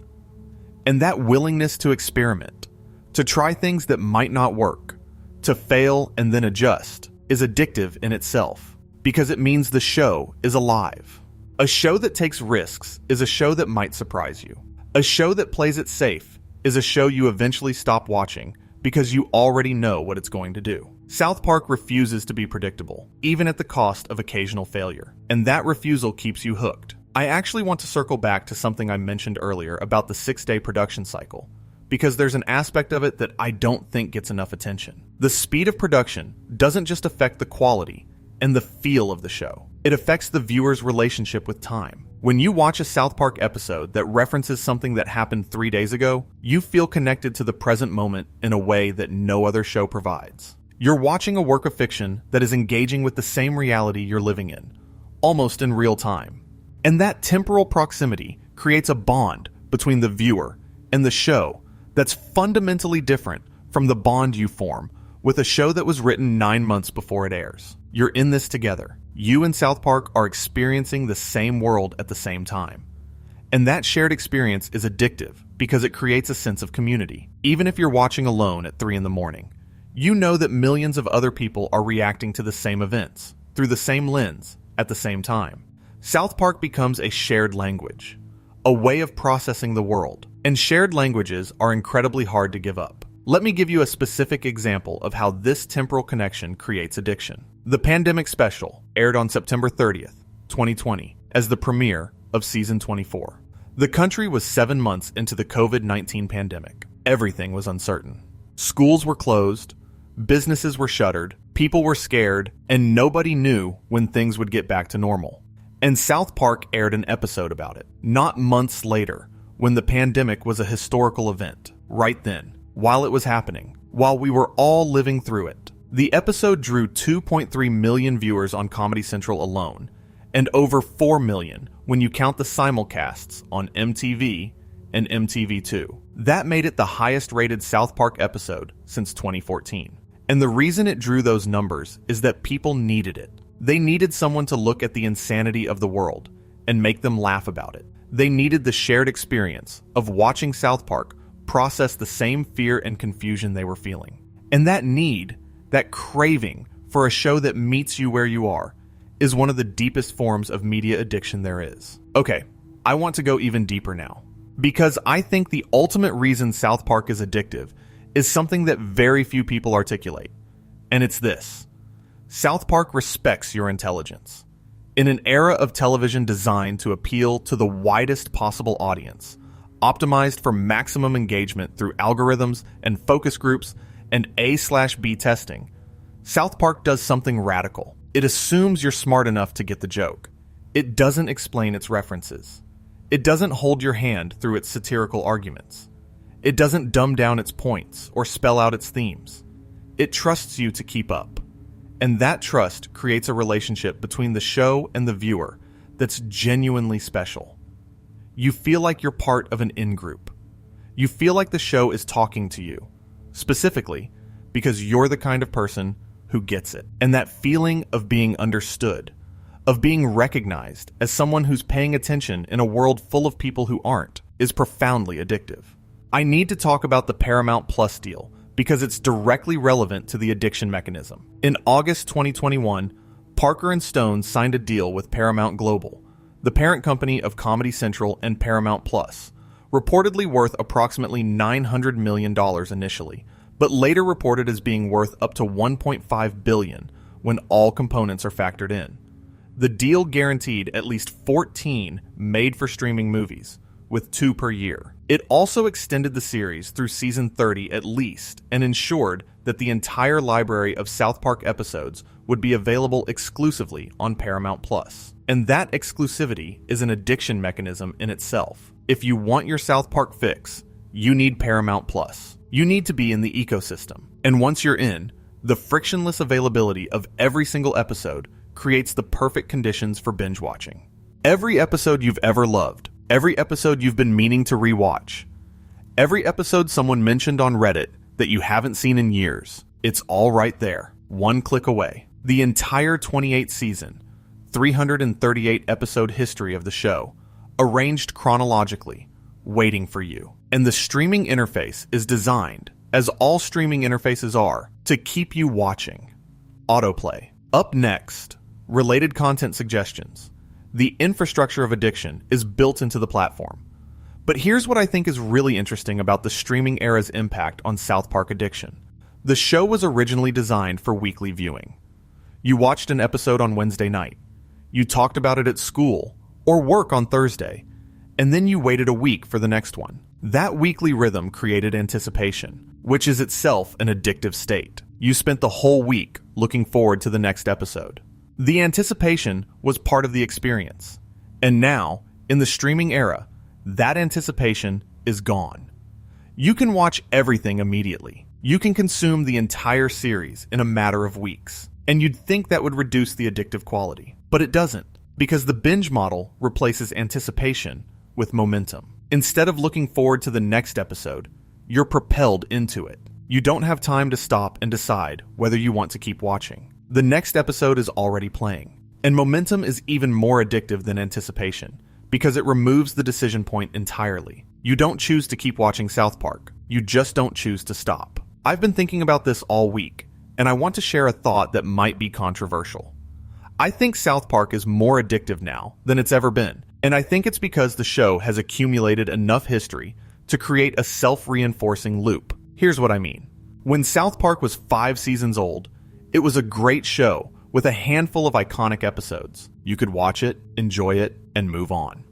And that willingness to experiment, to try things that might not work, to fail and then adjust, is addictive in itself, because it means the show is alive. A show that takes risks is a show that might surprise you. A show that plays it safe is a show you eventually stop watching because you already know what it's going to do. South Park refuses to be predictable, even at the cost of occasional failure. And that refusal keeps you hooked. I actually want to circle back to something I mentioned earlier about the 6-day production cycle, because there's an aspect of it that I don't think gets enough attention. The speed of production doesn't just affect the quality and the feel of the show. It affects the viewer's relationship with time. When you watch a South Park episode that references something that happened 3 days ago, you feel connected to the present moment in a way that no other show provides. You're watching a work of fiction that is engaging with the same reality you're living in, almost in real time. And that temporal proximity creates a bond between the viewer and the show that's fundamentally different from the bond you form with a show that was written 9 months before it airs. You're in this together. You and South Park are experiencing the same world at the same time. And that shared experience is addictive because it creates a sense of community. Even if you're watching alone at 3 a.m, you know that millions of other people are reacting to the same events, through the same lens, at the same time. South Park becomes a shared language, a way of processing the world. And shared languages are incredibly hard to give up. Let me give you a specific example of how this temporal connection creates addiction. The Pandemic Special aired on September 30th, 2020, as the premiere of Season 24. The country was 7 months into the COVID-19 pandemic. Everything was uncertain. Schools were closed, businesses were shuttered, people were scared, and nobody knew when things would get back to normal. And South Park aired an episode about it, not months later, when the pandemic was a historical event, right then, while it was happening, while we were all living through it. The episode drew 2.3 million viewers on Comedy Central alone, and over 4 million when you count the simulcasts on MTV and MTV2. That made it the highest-rated South Park episode since 2014. And the reason it drew those numbers is that people needed it. They needed someone to look at the insanity of the world and make them laugh about it. They needed the shared experience of watching South Park process the same fear and confusion they were feeling. And that need, that craving for a show that meets you where you are, is one of the deepest forms of media addiction there is. Okay, I want to go even deeper now, because I think the ultimate reason South Park is addictive is something that very few people articulate, and it's this. South Park respects your intelligence. In an era of television designed to appeal to the widest possible audience, optimized for maximum engagement through algorithms and focus groups and A/B testing, South Park does something radical. It assumes you're smart enough to get the joke. It doesn't explain its references. It doesn't hold your hand through its satirical arguments. It doesn't dumb down its points or spell out its themes. It trusts you to keep up. And that trust creates a relationship between the show and the viewer that's genuinely special. You feel like you're part of an in-group. You feel like the show is talking to you, specifically because you're the kind of person who gets it. And that feeling of being understood, of being recognized as someone who's paying attention in a world full of people who aren't, is profoundly addictive. I need to talk about the Paramount Plus deal because it's directly relevant to the addiction mechanism. In August 2021, Parker & Stone signed a deal with Paramount Global, the parent company of Comedy Central and Paramount Plus, reportedly worth approximately $900 million initially, but later reported as being worth up to $1.5 billion when all components are factored in. The deal guaranteed at least 14 made-for-streaming movies, with 2 per year. It also extended the series through season 30 at least, and ensured that the entire library of South Park episodes would be available exclusively on Paramount Plus. And that exclusivity is an addiction mechanism in itself. If you want your South Park fix, you need Paramount Plus. You need to be in the ecosystem. And once you're in, the frictionless availability of every single episode creates the perfect conditions for binge watching. Every episode you've ever loved, every episode you've been meaning to rewatch, every episode someone mentioned on Reddit that you haven't seen in years, it's all right there, one click away. The entire 28th season, 338 episode history of the show, arranged chronologically, waiting for you. And the streaming interface is designed, as all streaming interfaces are, to keep you watching. Autoplay. Up next, related content suggestions. The infrastructure of addiction is built into the platform. But here's what I think is really interesting about the streaming era's impact on South Park addiction. The show was originally designed for weekly viewing. You watched an episode on Wednesday night. You talked about it at school or work on Thursday, and then you waited a week for the next one. That weekly rhythm created anticipation, which is itself an addictive state. You spent the whole week looking forward to the next episode. The anticipation was part of the experience. And now, in the streaming era, that anticipation is gone. You can watch everything immediately. You can consume the entire series in a matter of weeks. And you'd think that would reduce the addictive quality. But it doesn't, because the binge model replaces anticipation with momentum. Instead of looking forward to the next episode, you're propelled into it. You don't have time to stop and decide whether you want to keep watching. The next episode is already playing. And momentum is even more addictive than anticipation, because it removes the decision point entirely. You don't choose to keep watching South Park. You just don't choose to stop. I've been thinking about this all week, and I want to share a thought that might be controversial. I think South Park is more addictive now than it's ever been, and I think it's because the show has accumulated enough history to create a self-reinforcing loop. Here's what I mean. When South Park was 5 seasons old, it was a great show with a handful of iconic episodes. You could watch it, enjoy it, and move on.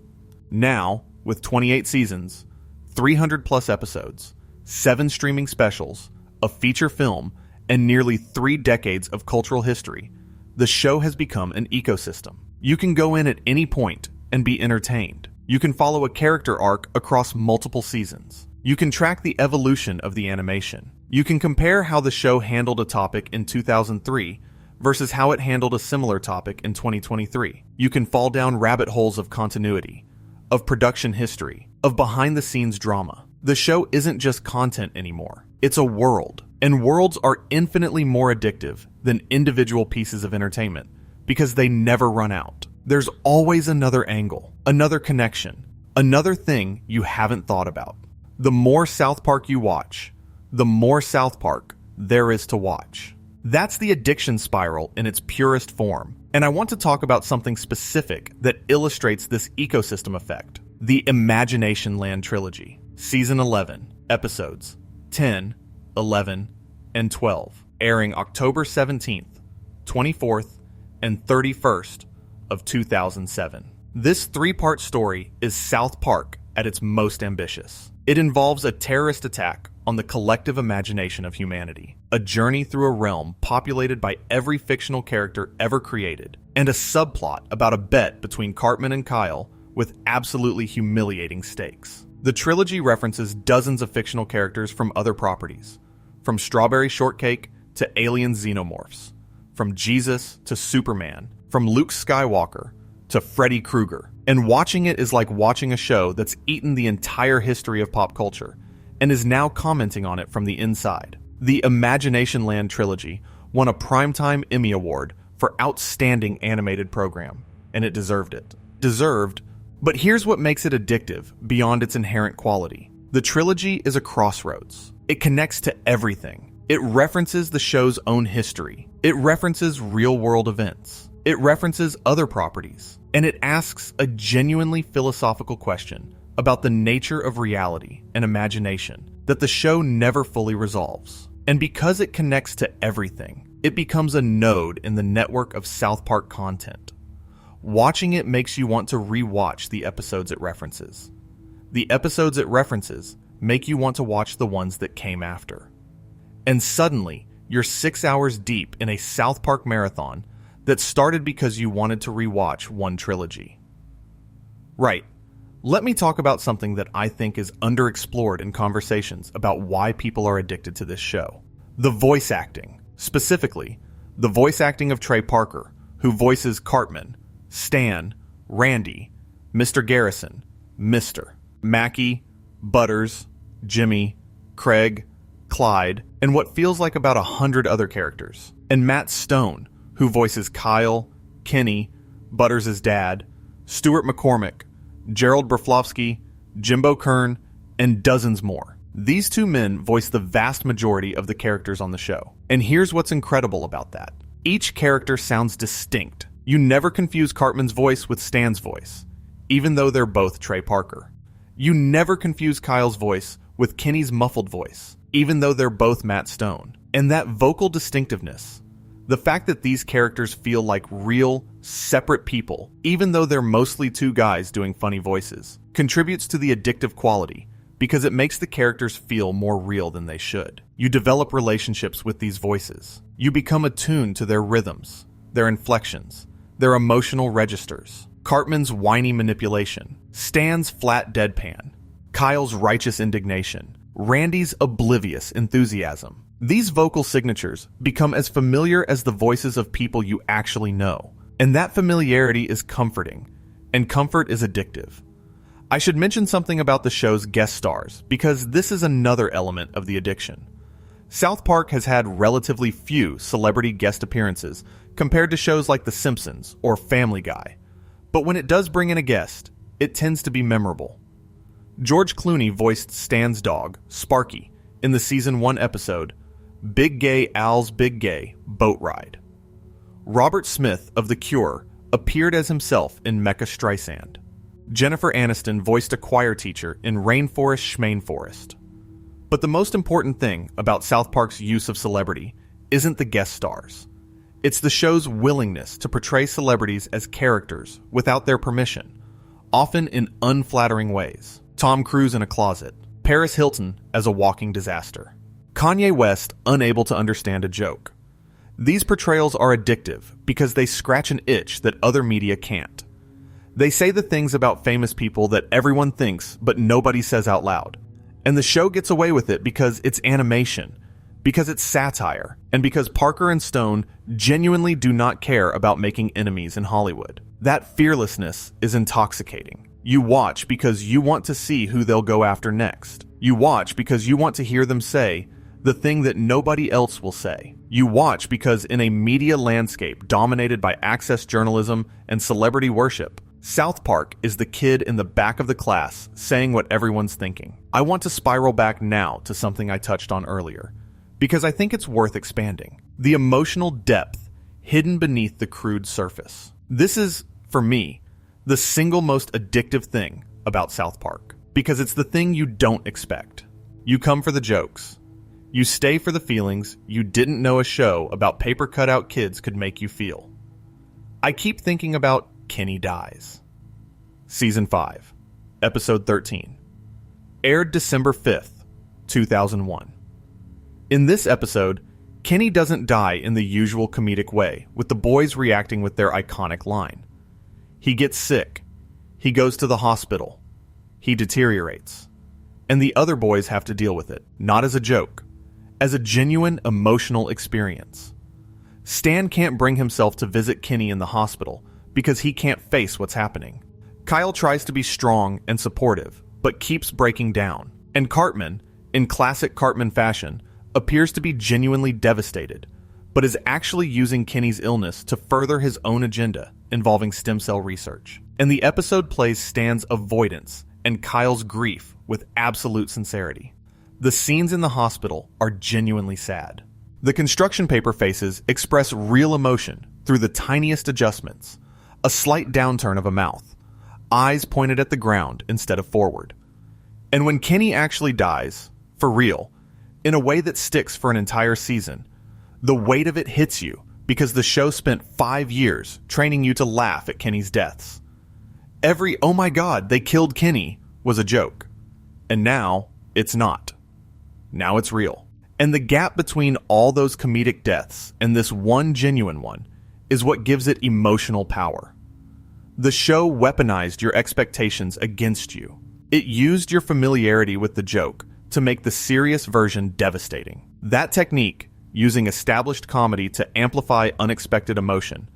Now, with 28 seasons, 300 plus episodes, 7 streaming specials, a feature film, and nearly 3 decades of cultural history, the show has become an ecosystem. You can go in at any point and be entertained. You can follow a character arc across multiple seasons. You can track the evolution of the animation. You can compare how the show handled a topic in 2003 versus how it handled a similar topic in 2023. You can fall down rabbit holes of continuity, of production history, of behind-the-scenes drama. The show isn't just content anymore. It's a world, and worlds are infinitely more addictive than individual pieces of entertainment because they never run out. There's always another angle, another connection, another thing you haven't thought about. The more South Park you watch, the more South Park there is to watch. That's the addiction spiral in its purest form, and I want to talk about something specific that illustrates this ecosystem effect. The Imagination Land Trilogy, Season 11, Episodes 10, 11, and 12, airing October 17th, 24th, and 31st of 2007. This 3-part story is South Park at its most ambitious. It involves a terrorist attack on the collective imagination of humanity, a journey through a realm populated by every fictional character ever created, and a subplot about a bet between Cartman and Kyle with absolutely humiliating stakes. The trilogy references dozens of fictional characters from other properties, from Strawberry Shortcake to alien xenomorphs, from Jesus to Superman, from Luke Skywalker to Freddy Krueger. And watching it is like watching a show that's eaten the entire history of pop culture and is now commenting on it from the inside. The Imagination Land Trilogy won a Primetime Emmy Award for Outstanding Animated Program, and it deserved it. But here's what makes it addictive beyond its inherent quality. The trilogy is a crossroads. It connects to everything. It references the show's own history. It references real-world events. It references other properties. And it asks a genuinely philosophical question about the nature of reality and imagination that the show never fully resolves. And because it connects to everything, it becomes a node in the network of South Park content. Watching it makes you want to re-watch the episodes it references. The episodes it references make you want to watch the ones that came after. And suddenly, you're 6 hours deep in a South Park marathon that started because you wanted to re-watch one trilogy. Right. Let me talk about something that I think is underexplored in conversations about why people are addicted to this show. The voice acting. Specifically, the voice acting of Trey Parker, who voices Cartman, Stan, Randy, Mr. Garrison, Mr., Mackie, Butters, Jimmy, Craig, Clyde, and what feels like about 100 other characters. And Matt Stone, who voices Kyle, Kenny, Butters' dad, Stuart McCormick, Gerald Broflovsky, Jimbo Kern, and dozens more. These 2 men voice the vast majority of the characters on the show. And here's what's incredible about that. Each character sounds distinct. You never confuse Cartman's voice with Stan's voice, even though they're both Trey Parker. You never confuse Kyle's voice with Kenny's muffled voice, even though they're both Matt Stone. And that vocal distinctiveness, the fact that these characters feel like real, separate people, even though they're mostly 2 guys doing funny voices, contributes to the addictive quality because it makes the characters feel more real than they should. You develop relationships with these voices. You become attuned to their rhythms, their inflections, their emotional registers. Cartman's whiny manipulation, Stan's flat deadpan, Kyle's righteous indignation, Randy's oblivious enthusiasm. These vocal signatures become as familiar as the voices of people you actually know, and that familiarity is comforting, and comfort is addictive. I should mention something about the show's guest stars, because this is another element of the addiction. South Park has had relatively few celebrity guest appearances compared to shows like The Simpsons or Family Guy, but when it does bring in a guest, it tends to be memorable. George Clooney voiced Stan's dog, Sparky, in the Season 1 episode, Big Gay Al's Big Gay Boat Ride. Robert Smith of The Cure appeared as himself in Mecha Streisand. Jennifer Aniston voiced a choir teacher in Rainforest Schmainforest. But the most important thing about South Park's use of celebrity isn't the guest stars. It's the show's willingness to portray celebrities as characters without their permission, often in unflattering ways. Tom Cruise in a closet, Paris Hilton as a walking disaster, Kanye West unable to understand a joke. These portrayals are addictive because they scratch an itch that other media can't. They say the things about famous people that everyone thinks but nobody says out loud. And the show gets away with it because it's animation, because it's satire, and because Parker and Stone genuinely do not care about making enemies in Hollywood. That fearlessness is intoxicating. You watch because you want to see who they'll go after next. You watch because you want to hear them say the thing that nobody else will say. You watch because in a media landscape dominated by access journalism and celebrity worship, South Park is the kid in the back of the class saying what everyone's thinking. I want to spiral back now to something I touched on earlier, because I think it's worth expanding. The emotional depth hidden beneath the crude surface. This is, for me, the single most addictive thing about South Park, because it's the thing you don't expect. You come for the jokes. You stay for the feelings you didn't know a show about paper cutout kids could make you feel. I keep thinking about Kenny Dies. Season 5, Episode 13. Aired December 5th, 2001. In this episode, Kenny doesn't die in the usual comedic way, with the boys reacting with their iconic line. He gets sick. He goes to the hospital. He deteriorates. And the other boys have to deal with it, not as a joke, as a genuine emotional experience. Stan can't bring himself to visit Kenny in the hospital because he can't face what's happening. Kyle tries to be strong and supportive, but keeps breaking down. And Cartman, in classic Cartman fashion, appears to be genuinely devastated, but is actually using Kenny's illness to further his own agenda involving stem cell research. And the episode plays Stan's avoidance and Kyle's grief with absolute sincerity. The scenes in the hospital are genuinely sad. The construction paper faces express real emotion through the tiniest adjustments, a slight downturn of a mouth, eyes pointed at the ground instead of forward. And when Kenny actually dies, for real, in a way that sticks for an entire season, the weight of it hits you because the show spent 5 years training you to laugh at Kenny's deaths. Every "oh my god, they killed Kenny" was a joke. And now, it's not. Now it's real. And the gap between all those comedic deaths and this one genuine one is what gives it emotional power. The show weaponized your expectations against you. It used your familiarity with the joke to make the serious version devastating. That technique, using established comedy to amplify unexpected emotion,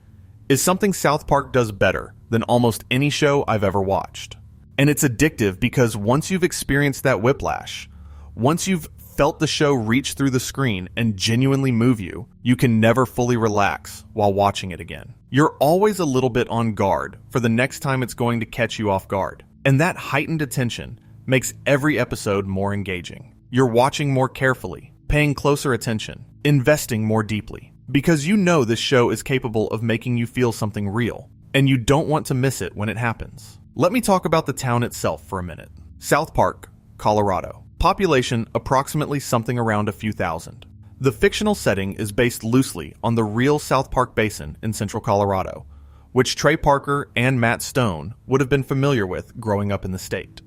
is something South Park does better than almost any show I've ever watched. And it's addictive because once you've experienced that whiplash, once you've felt the show reach through the screen and genuinely move you, you can never fully relax while watching it again. You're always a little bit on guard for the next time it's going to catch you off guard. And that heightened attention makes every episode more engaging. You're watching more carefully, paying closer attention, investing more deeply, because you know this show is capable of making you feel something real, and you don't want to miss it when it happens. Let me talk about the town itself for a minute. South Park, Colorado. Population approximately something around a few thousand. The fictional setting is based loosely on the real South Park Basin in central Colorado, which Trey Parker and Matt Stone would have been familiar with growing up in the state.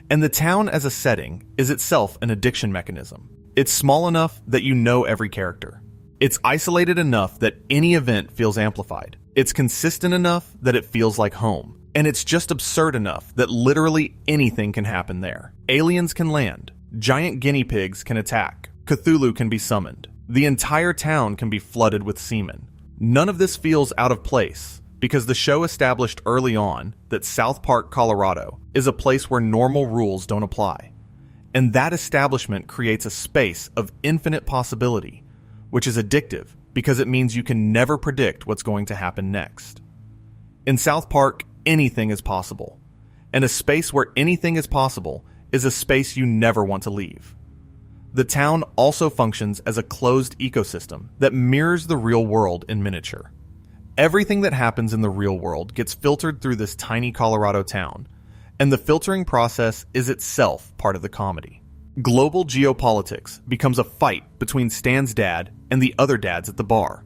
And the town as a setting is itself an addiction mechanism. It's small enough that you know every character. It's isolated enough that any event feels amplified. It's consistent enough that it feels like home. And it's just absurd enough that literally anything can happen there. Aliens can land. Giant guinea pigs can attack. Cthulhu can be summoned. The entire town can be flooded with semen. None of this feels out of place because the show established early on that South Park, Colorado is a place where normal rules don't apply. And that establishment creates a space of infinite possibility, which is addictive because it means you can never predict what's going to happen next. In South Park, anything is possible. And a space where anything is possible is a space you never want to leave. The town also functions as a closed ecosystem that mirrors the real world in miniature. Everything that happens in the real world gets filtered through this tiny Colorado town, and the filtering process is itself part of the comedy. Global geopolitics becomes a fight between Stan's dad and the other dads at the bar.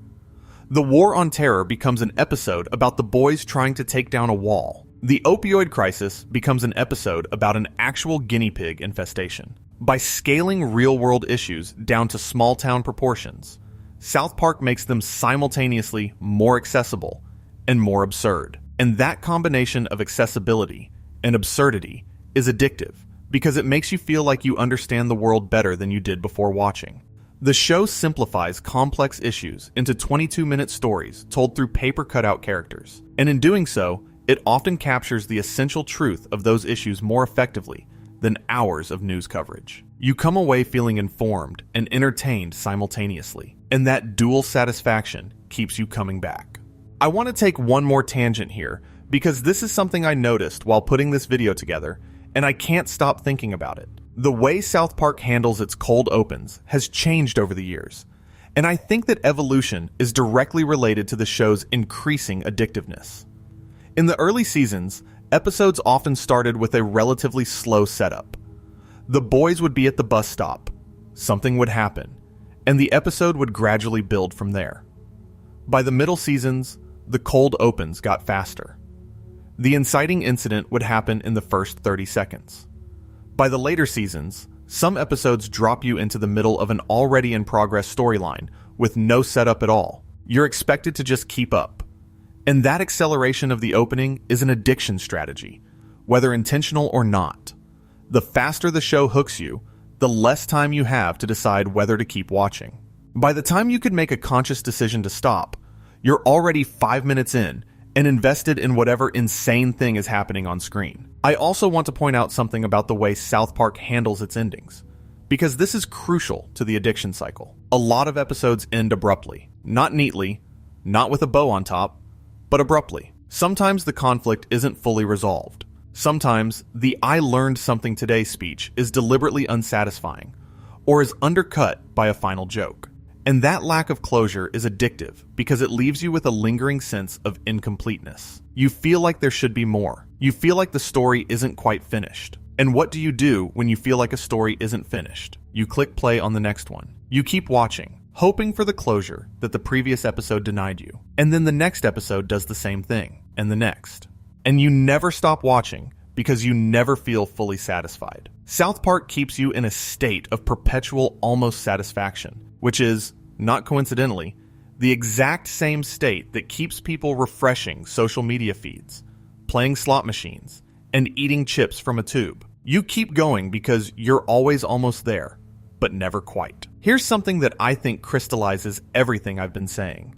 The War on Terror becomes an episode about the boys trying to take down a wall. The opioid crisis becomes an episode about an actual guinea pig infestation. By scaling real-world issues down to small-town proportions, South Park makes them simultaneously more accessible and more absurd. And that combination of accessibility and absurdity is addictive because it makes you feel like you understand the world better than you did before watching. The show simplifies complex issues into 22-minute stories told through paper cutout characters, and in doing so, it often captures the essential truth of those issues more effectively than hours of news coverage. You come away feeling informed and entertained simultaneously, and that dual satisfaction keeps you coming back. I want to take one more tangent here because this is something I noticed while putting this video together, and I can't stop thinking about it. The way South Park handles its cold opens has changed over the years, and I think that evolution is directly related to the show's increasing addictiveness. In the early seasons, episodes often started with a relatively slow setup. The boys would be at the bus stop, something would happen, and the episode would gradually build from there. By the middle seasons, the cold opens got faster. The inciting incident would happen in the first 30 seconds. By the later seasons, some episodes drop you into the middle of an already in progress storyline with no setup at all. You're expected to just keep up. And that acceleration of the opening is an addiction strategy, whether intentional or not. The faster the show hooks you, the less time you have to decide whether to keep watching. By the time you could make a conscious decision to stop, you're already 5 minutes in and invested in whatever insane thing is happening on screen. I also want to point out something about the way South Park handles its endings, because this is crucial to the addiction cycle. A lot of episodes end abruptly, not neatly, not with a bow on top, but abruptly. Sometimes the conflict isn't fully resolved. Sometimes the "I learned something today" speech is deliberately unsatisfying, or is undercut by a final joke. And that lack of closure is addictive because it leaves you with a lingering sense of incompleteness. You feel like there should be more. You feel like the story isn't quite finished. And what do you do when you feel like a story isn't finished? You click play on the next one. You keep watching, hoping for the closure that the previous episode denied you. And then the next episode does the same thing, and the next. And you never stop watching because you never feel fully satisfied. South Park keeps you in a state of perpetual almost satisfaction, which is, not coincidentally, the exact same state that keeps people refreshing social media feeds, playing slot machines, and eating chips from a tube. You keep going because you're always almost there, but never quite. Here's something that I think crystallizes everything I've been saying.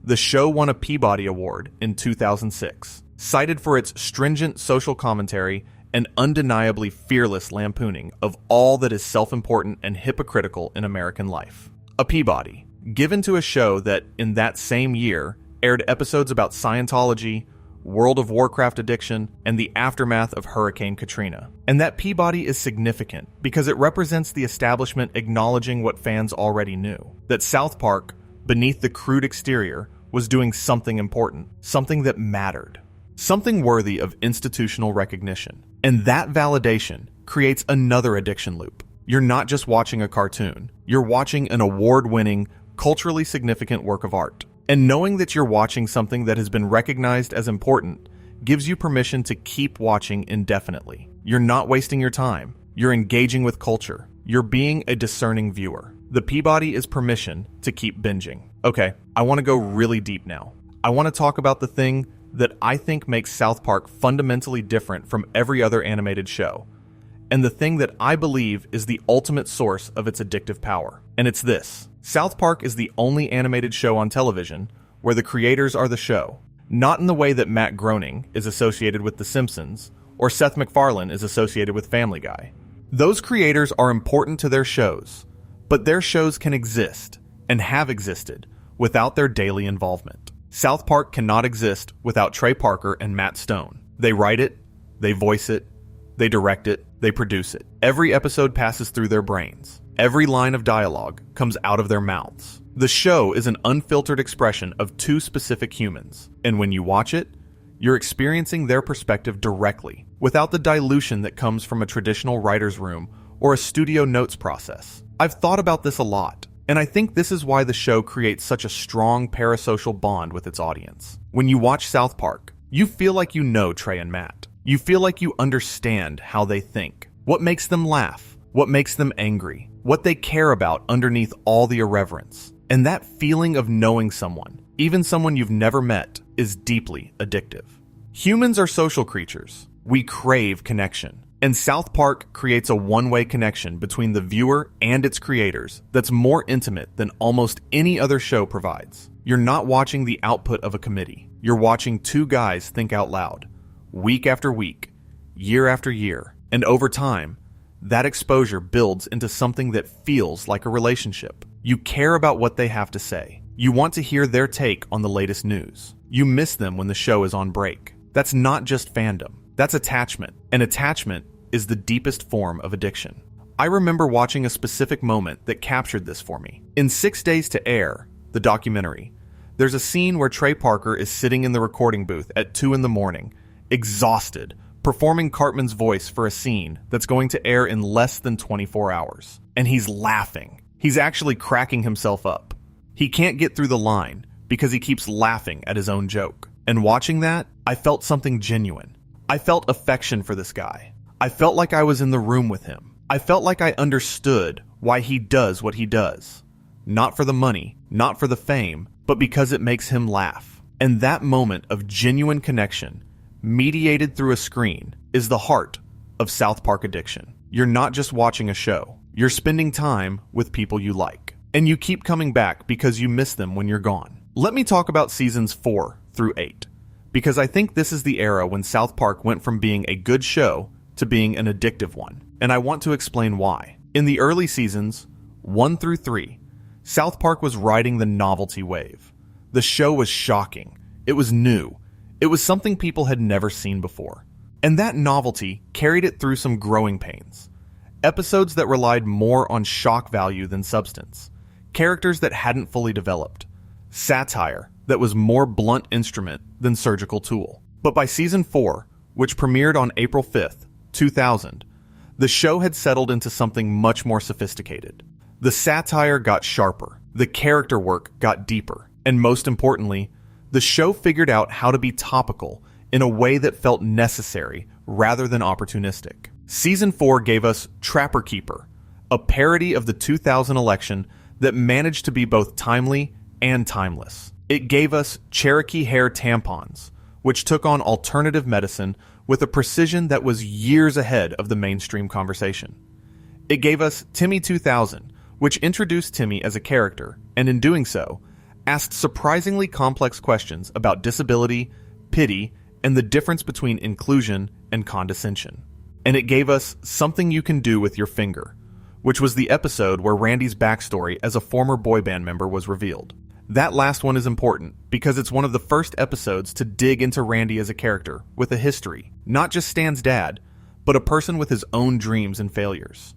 The show won a Peabody Award in 2006, cited for its stringent social commentary and undeniably fearless lampooning of all that is self-important and hypocritical in American life. A Peabody, given to a show that, in that same year, aired episodes about Scientology, World of Warcraft addiction, and the aftermath of Hurricane Katrina. And that Peabody is significant because it represents the establishment acknowledging what fans already knew, that South Park, beneath the crude exterior, was doing something important, something that mattered, something worthy of institutional recognition. And that validation creates another addiction loop. You're not just watching a cartoon, you're watching an award-winning, culturally significant work of art. And knowing that you're watching something that has been recognized as important gives you permission to keep watching indefinitely. You're not wasting your time. You're engaging with culture. You're being a discerning viewer. The Peabody is permission to keep binging. Okay, I want to go really deep now. I want to talk about the thing that I think makes South Park fundamentally different from every other animated show, and the thing that I believe is the ultimate source of its addictive power. And it's this. South Park is the only animated show on television where the creators are the show, not in the way that Matt Groening is associated with The Simpsons or Seth MacFarlane is associated with Family Guy. Those creators are important to their shows, but their shows can exist and have existed without their daily involvement. South Park cannot exist without Trey Parker and Matt Stone. They write it, they voice it, they direct it, they produce it. Every episode passes through their brains. Every line of dialogue comes out of their mouths. The show is an unfiltered expression of two specific humans, and when you watch it, you're experiencing their perspective directly, without the dilution that comes from a traditional writer's room or a studio notes process. I've thought about this a lot, And I think this is why the show creates such a strong parasocial bond with its audience. When you watch South Park, you feel like you know Trey and Matt. You feel like you understand how they think, what makes them laugh, what makes them angry, what they care about underneath all the irreverence. And that feeling of knowing someone, even someone you've never met, is deeply addictive. Humans are social creatures. We crave connection. And South Park creates a one-way connection between the viewer and its creators that's more intimate than almost any other show provides. You're not watching the output of a committee. You're watching two guys think out loud, week after week, year after year. And over time, that exposure builds into something that feels like a relationship. You care about what they have to say. You want to hear their take on the latest news. You miss them when the show is on break. That's not just fandom. That's attachment. And attachment is the deepest form of addiction. I remember watching a specific moment that captured this for me. In 6 Days to Air, the documentary, there's a scene where Trey Parker is sitting in the recording booth at 2 a.m, exhausted, performing Cartman's voice for a scene that's going to air in less than 24 hours. And he's laughing. He's actually cracking himself up. He can't get through the line because he keeps laughing at his own joke. And watching that, I felt something genuine. I felt affection for this guy. I felt like I was in the room with him. I felt like I understood why he does what he does. Not for the money, not for the fame, but because it makes him laugh. And that moment of genuine connection, mediated through a screen, is the heart of South Park addiction. You're not just watching a show. You're spending time with people you like. And you keep coming back because you miss them when you're gone. Let me talk about seasons 4 through 8, because I think this is the era when South Park went from being a good show to being an addictive one, and I want to explain why. In the early seasons, 1 through 3, South Park was riding the novelty wave. The show was shocking. It was new. It was something people had never seen before. And that novelty carried it through some growing pains. Episodes that relied more on shock value than substance. Characters that hadn't fully developed. Satire that was more blunt instrument than surgical tool. But by season 4, which premiered on April 5th, 2000, the show had settled into something much more sophisticated. The satire got sharper, the character work got deeper, and most importantly, the show figured out how to be topical in a way that felt necessary rather than opportunistic. Season 4 gave us Trapper Keeper, a parody of the 2000 election that managed to be both timely and timeless. It gave us Cherokee hair tampons, which took on alternative medicine with a precision that was years ahead of the mainstream conversation. It gave us Timmy 2000, which introduced Timmy as a character, and in doing so, asked surprisingly complex questions about disability, pity, and the difference between inclusion and condescension. And it gave us Something You Can Do With Your Finger, which was the episode where Randy's backstory as a former boy band member was revealed. That last one is important because it's one of the first episodes to dig into Randy as a character with a history, not just Stan's dad, but a person with his own dreams and failures.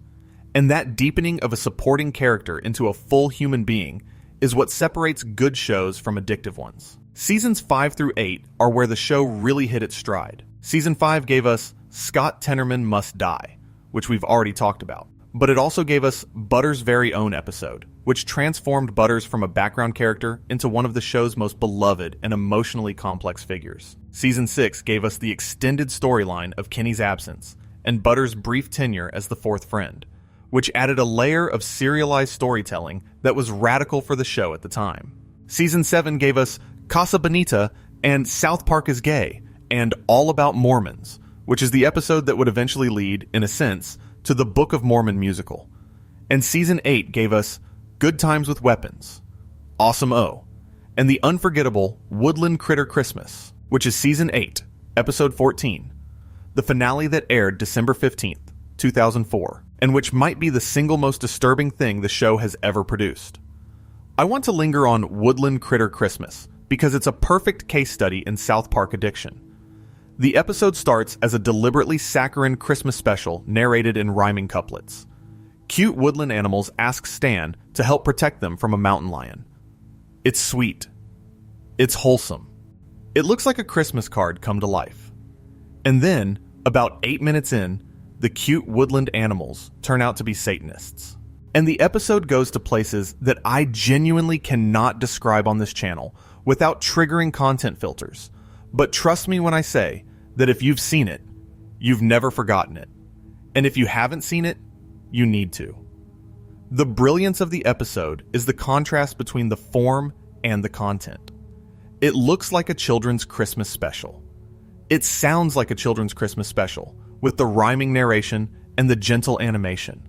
And that deepening of a supporting character into a full human being is what separates good shows from addictive ones. Seasons 5 through 8 are where the show really hit its stride. Season 5 gave us Scott Tenorman Must Die, which we've already talked about. But it also gave us Butters' very own episode, which transformed Butters from a background character into one of the show's most beloved and emotionally complex figures. Season 6 gave us the extended storyline of Kenny's absence and Butters' brief tenure as the fourth friend, which added a layer of serialized storytelling that was radical for the show at the time. Season 7 gave us Casa Bonita and South Park is Gay and All About Mormons, which is the episode that would eventually lead, in a sense, to the Book of Mormon musical. And Season 8 gave us Good Times with Weapons, Awesome O, and the unforgettable Woodland Critter Christmas, which is Season 8, Episode 14, the finale that aired December 15th, 2004, and which might be the single most disturbing thing the show has ever produced. I want to linger on Woodland Critter Christmas because it's a perfect case study in South Park addiction. The episode starts as a deliberately saccharine Christmas special narrated in rhyming couplets. Cute woodland animals ask Stan to help protect them from a mountain lion. It's sweet. It's wholesome. It looks like a Christmas card come to life. And then, about 8 minutes in, the cute woodland animals turn out to be Satanists. And the episode goes to places that I genuinely cannot describe on this channel without triggering content filters. But trust me when I say that if you've seen it, you've never forgotten it. And if you haven't seen it, you need to. The brilliance of the episode is the contrast between the form and the content. It looks like a children's Christmas special. It sounds like a children's Christmas special, with the rhyming narration and the gentle animation.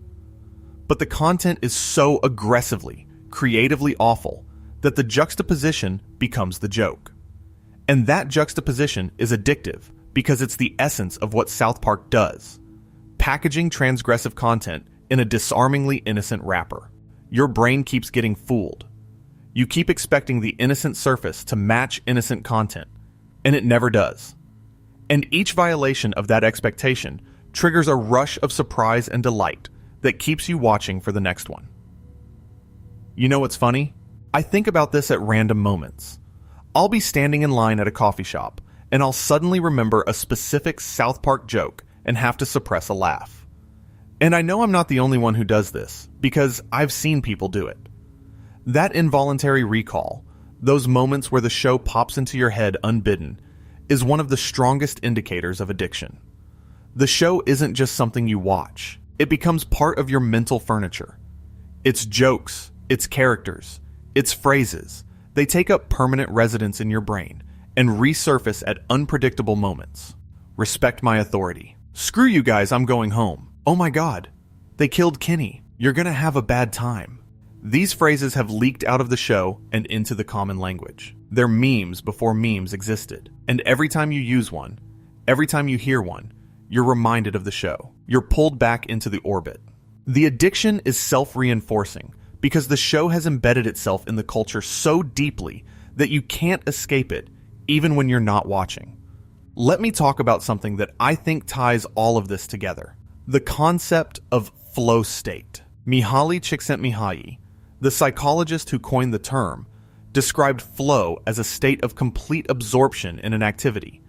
But the content is so aggressively, creatively awful that the juxtaposition becomes the joke. And that juxtaposition is addictive because it's the essence of what South Park does. Packaging transgressive content in a disarmingly innocent wrapper. Your brain keeps getting fooled. You keep expecting the innocent surface to match innocent content, and it never does. And each violation of that expectation triggers a rush of surprise and delight that keeps you watching for the next one. You know what's funny? I think about this at random moments. I'll be standing in line at a coffee shop, and I'll suddenly remember a specific South Park joke and have to suppress a laugh. And I know I'm not the only one who does this, because I've seen people do it. That involuntary recall, those moments where the show pops into your head unbidden, is one of the strongest indicators of addiction. The show isn't just something you watch. It becomes part of your mental furniture. Its jokes, its characters, its phrases, they take up permanent residence in your brain and resurface at unpredictable moments. Respect my authority. Screw you guys, I'm going home. Oh my god, they killed Kenny. You're gonna have a bad time. These phrases have leaked out of the show and into the common language. They're memes before memes existed. And every time you use one, every time you hear one, you're reminded of the show. You're pulled back into the orbit. The addiction is self-reinforcing because the show has embedded itself in the culture so deeply that you can't escape it even when you're not watching. Let me talk about something that I think ties all of this together. The concept of flow state. Mihaly Csikszentmihalyi, the psychologist who coined the term, described flow as a state of complete absorption in an activity,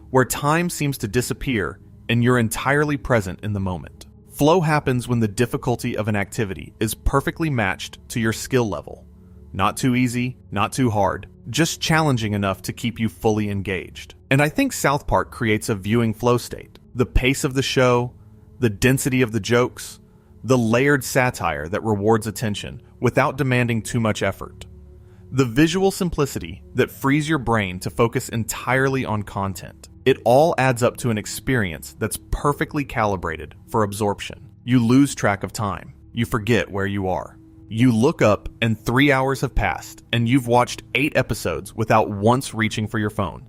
where time seems to disappear and you're entirely present in the moment. Flow happens when the difficulty of an activity is perfectly matched to your skill level. Not too easy, not too hard, just challenging enough to keep you fully engaged. And I think South Park creates a viewing flow state. The pace of the show, the density of the jokes, the layered satire that rewards attention without demanding too much effort. The visual simplicity that frees your brain to focus entirely on content. It all adds up to an experience that's perfectly calibrated for absorption. You lose track of time. You forget where you are. You look up and 3 hours have passed and you've watched 8 episodes without once reaching for your phone.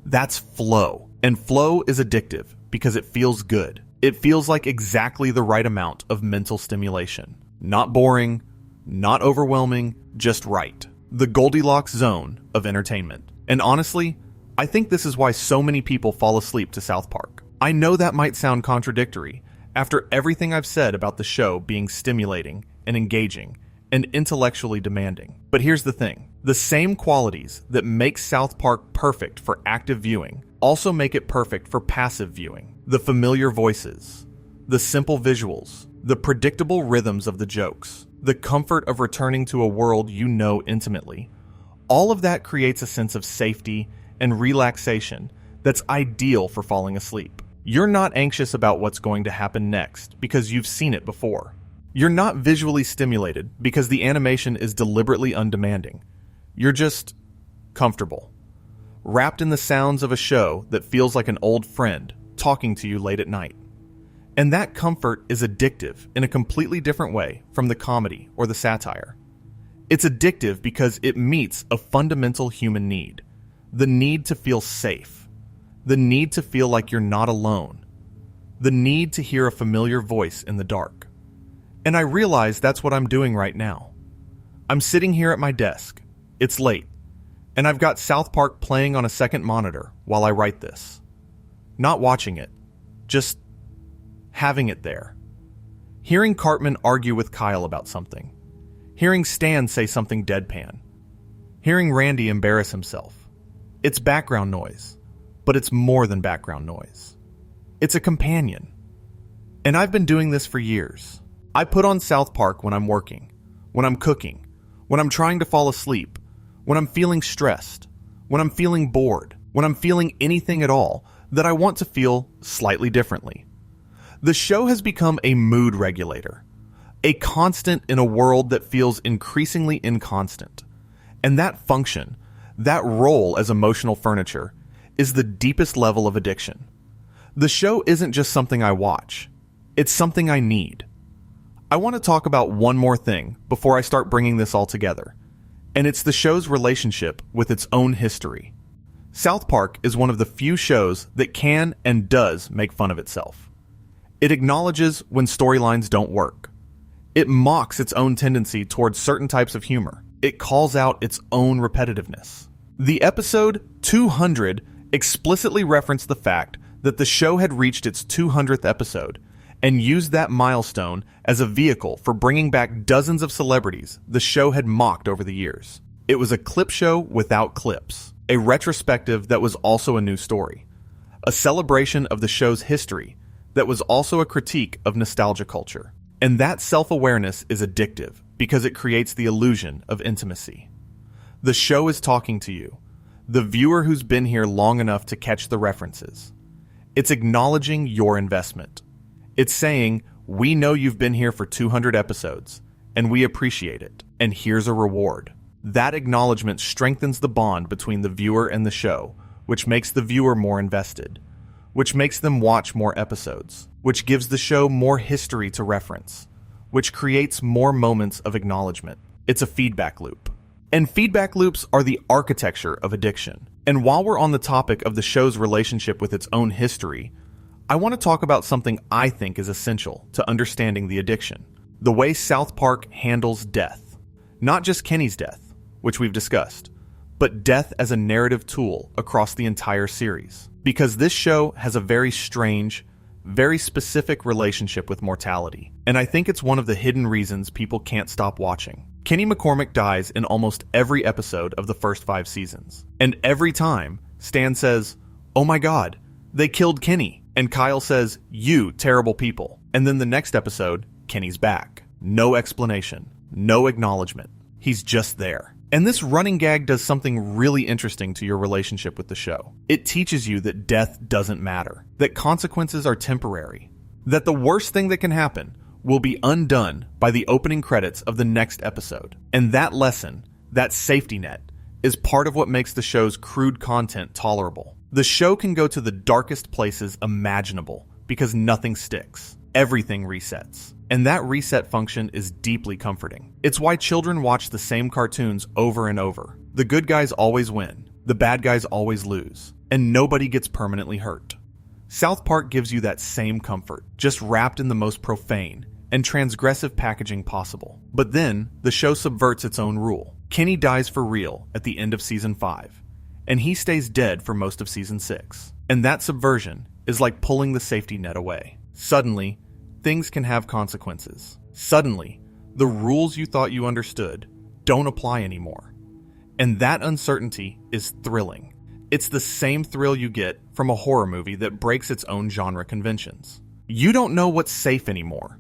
That's flow. And flow is addictive because it feels good. It feels like exactly the right amount of mental stimulation. Not boring, not overwhelming, just right. The Goldilocks zone of entertainment. And honestly, I think this is why so many people fall asleep to South Park. I know that might sound contradictory after everything I've said about the show being stimulating and engaging and intellectually demanding. But here's the thing. The same qualities that make South Park perfect for active viewing also make it perfect for passive viewing. The familiar voices, the simple visuals, the predictable rhythms of the jokes, the comfort of returning to a world you know intimately. All of that creates a sense of safety and relaxation that's ideal for falling asleep. You're not anxious about what's going to happen next because you've seen it before. You're not visually stimulated because the animation is deliberately undemanding. You're just comfortable, wrapped in the sounds of a show that feels like an old friend talking to you late at night. And that comfort is addictive in a completely different way from the comedy or the satire. It's addictive because it meets a fundamental human need. The need to feel safe. The need to feel like you're not alone. The need to hear a familiar voice in the dark. And I realize that's what I'm doing right now. I'm sitting here at my desk. It's late. And I've got South Park playing on a second monitor while I write this. Not watching it. Just having it there. Hearing Cartman argue with Kyle about something. Hearing Stan say something deadpan. Hearing Randy embarrass himself. It's background noise, but it's more than background noise. It's a companion. And I've been doing this for years. I put on South Park when I'm working, when I'm cooking, when I'm trying to fall asleep, when I'm feeling stressed, when I'm feeling bored, when I'm feeling anything at all that I want to feel slightly differently. The show has become a mood regulator, a constant in a world that feels increasingly inconstant. And that function, that role as emotional furniture, is the deepest level of addiction. The show isn't just something I watch, it's something I need. I want to talk about one more thing before I start bringing this all together, and it's the show's relationship with its own history. South Park is one of the few shows that can and does make fun of itself. It acknowledges when storylines don't work. It mocks its own tendency towards certain types of humor. It calls out its own repetitiveness. The episode 200 explicitly referenced the fact that the show had reached its 200th episode and used that milestone as a vehicle for bringing back dozens of celebrities the show had mocked over the years. It was a clip show without clips, a retrospective that was also a new story, a celebration of the show's history that was also a critique of nostalgia culture. And that self-awareness is addictive because it creates the illusion of intimacy. The show is talking to you, the viewer who's been here long enough to catch the references. It's acknowledging your investment. It's saying, we know you've been here for 200 episodes, and we appreciate it, and here's a reward. That acknowledgement strengthens the bond between the viewer and the show, which makes the viewer more invested, which makes them watch more episodes, which gives the show more history to reference, which creates more moments of acknowledgement. It's a feedback loop. And feedback loops are the architecture of addiction. And while we're on the topic of the show's relationship with its own history, I want to talk about something I think is essential to understanding the addiction. The way South Park handles death. Not just Kenny's death, which we've discussed, but death as a narrative tool across the entire series. Because this show has a very strange, very specific relationship with mortality. And I think it's one of the hidden reasons people can't stop watching. Kenny McCormick dies in almost every episode of the first 5 seasons. And every time, Stan says, "Oh my God, they killed Kenny." And Kyle says, "You terrible people." And then the next episode, Kenny's back. No explanation, no acknowledgement. He's just there. And this running gag does something really interesting to your relationship with the show. It teaches you that death doesn't matter, that consequences are temporary, that the worst thing that can happen will be undone by the opening credits of the next episode. And that lesson, that safety net, is part of what makes the show's crude content tolerable. The show can go to the darkest places imaginable because nothing sticks. Everything resets. And that reset function is deeply comforting. It's why children watch the same cartoons over and over. The good guys always win. The bad guys always lose. And nobody gets permanently hurt. South Park gives you that same comfort, just wrapped in the most profane and transgressive packaging possible. But then, the show subverts its own rule. Kenny dies for real at the end of Season 5, and he stays dead for most of Season 6. And that subversion is like pulling the safety net away. Suddenly, things can have consequences. Suddenly, the rules you thought you understood don't apply anymore. And that uncertainty is thrilling. It's the same thrill you get from a horror movie that breaks its own genre conventions. You don't know what's safe anymore.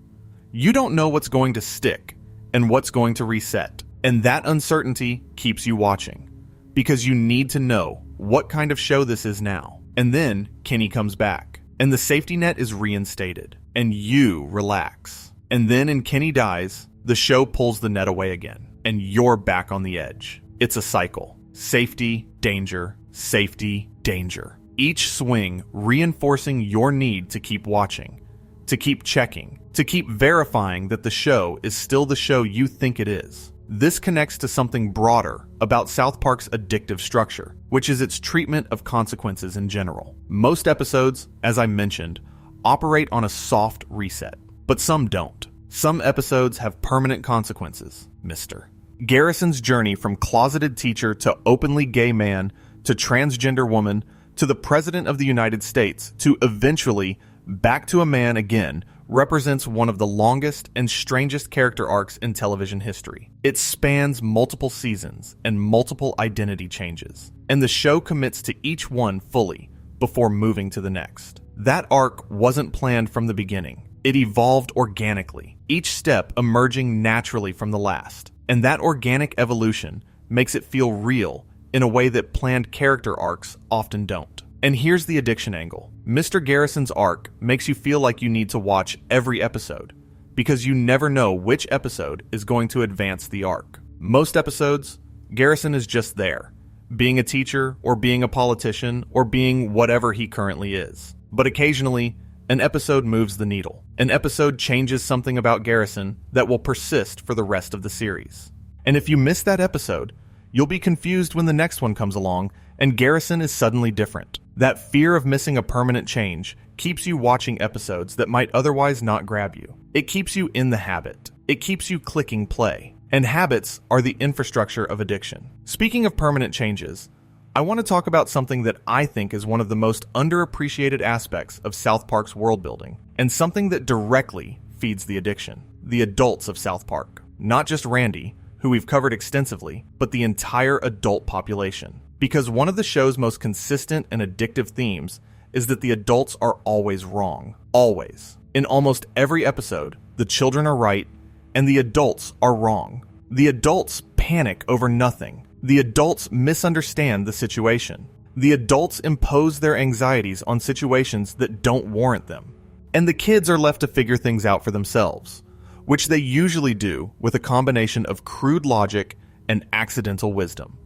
You don't know what's going to stick and what's going to reset. And that uncertainty keeps you watching, because you need to know what kind of show this is now. And then Kenny comes back, and the safety net is reinstated, and you relax. And then in Kenny Dies, the show pulls the net away again, and you're back on the edge. It's a cycle. Safety, danger, safety, danger. Each swing reinforcing your need to keep watching, to keep checking, to keep verifying that the show is still the show you think it is. This connects to something broader about South Park's addictive structure, which is its treatment of consequences in general. Most episodes, as I mentioned, operate on a soft reset, but some don't. Some episodes have permanent consequences, mister. Garrison's journey from closeted teacher to openly gay man to transgender woman to the President of the United States to eventually back to a man again represents one of the longest and strangest character arcs in television history. It spans multiple seasons and multiple identity changes, and the show commits to each one fully before moving to the next. That arc wasn't planned from the beginning. It evolved organically, each step emerging naturally from the last. And that organic evolution makes it feel real in a way that planned character arcs often don't. And here's the addiction angle. Mr. Garrison's arc makes you feel like you need to watch every episode, because you never know which episode is going to advance the arc. Most episodes, Garrison is just there, being a teacher or being a politician or being whatever he currently is. But occasionally, an episode moves the needle. An episode changes something about Garrison that will persist for the rest of the series. And if you miss that episode, you'll be confused when the next one comes along and Garrison is suddenly different. That fear of missing a permanent change keeps you watching episodes that might otherwise not grab you. It keeps you in the habit. It keeps you clicking play. And habits are the infrastructure of addiction. Speaking of permanent changes, I want to talk about something that I think is one of the most underappreciated aspects of South Park's world building, and something that directly feeds the addiction. The adults of South Park. Not just Randy, who we've covered extensively, but the entire adult population. Because one of the show's most consistent and addictive themes is that the adults are always wrong. Always. In almost every episode, the children are right, and the adults are wrong. The adults panic over nothing. The adults misunderstand the situation. The adults impose their anxieties on situations that don't warrant them. And the kids are left to figure things out for themselves, which they usually do with a combination of crude logic and accidental wisdom.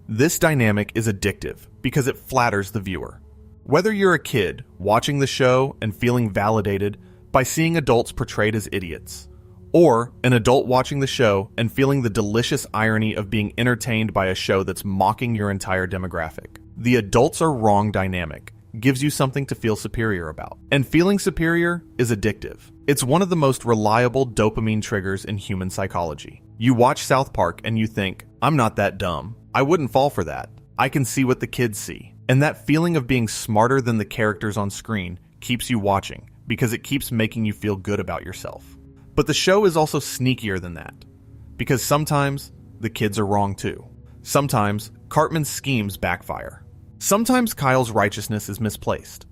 This dynamic is addictive because it flatters the viewer. Whether you're a kid watching the show and feeling validated by seeing adults portrayed as idiots, or an adult watching the show and feeling the delicious irony of being entertained by a show that's mocking your entire demographic. The adults are wrong dynamic gives you something to feel superior about. And feeling superior is addictive. It's one of the most reliable dopamine triggers in human psychology. You watch South Park and you think, I'm not that dumb. I wouldn't fall for that. I can see what the kids see. And that feeling of being smarter than the characters on screen keeps you watching because it keeps making you feel good about yourself. But the show is also sneakier than that, because sometimes the kids are wrong too. Sometimes Cartman's schemes backfire. Sometimes Kyle's righteousness is misplaced.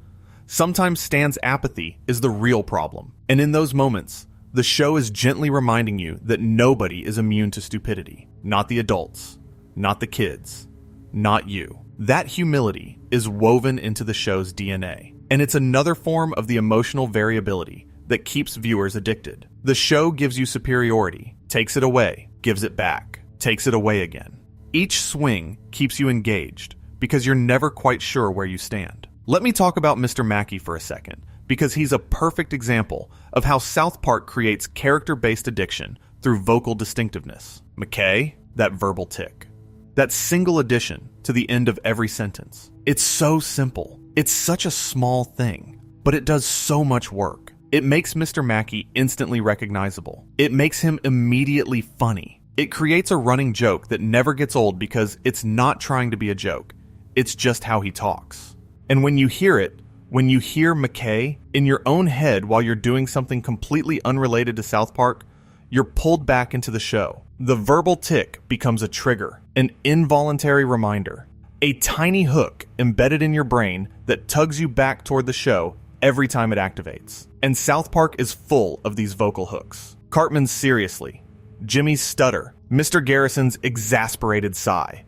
Sometimes Stan's apathy is the real problem. And in those moments, the show is gently reminding you that nobody is immune to stupidity. Not the adults, not the kids, not you. That humility is woven into the show's DNA. And it's another form of the emotional variability that keeps viewers addicted. The show gives you superiority, takes it away, gives it back, takes it away again. Each swing keeps you engaged because you're never quite sure where you stand. Let me talk about Mr. Mackey for a second, because he's a perfect example of how South Park creates character-based addiction through vocal distinctiveness. McKay, that verbal tick. That single addition to the end of every sentence. It's so simple. It's such a small thing, but it does so much work. It makes Mr. Mackey instantly recognizable. It makes him immediately funny. It creates a running joke that never gets old because it's not trying to be a joke. It's just how he talks. And when you hear it, when you hear McKay in your own head while you're doing something completely unrelated to South Park, you're pulled back into the show. The verbal tick becomes a trigger, an involuntary reminder, a tiny hook embedded in your brain that tugs you back toward the show every time it activates. And South Park is full of these vocal hooks. Cartman's seriously, Jimmy's stutter, Mr. Garrison's exasperated sigh,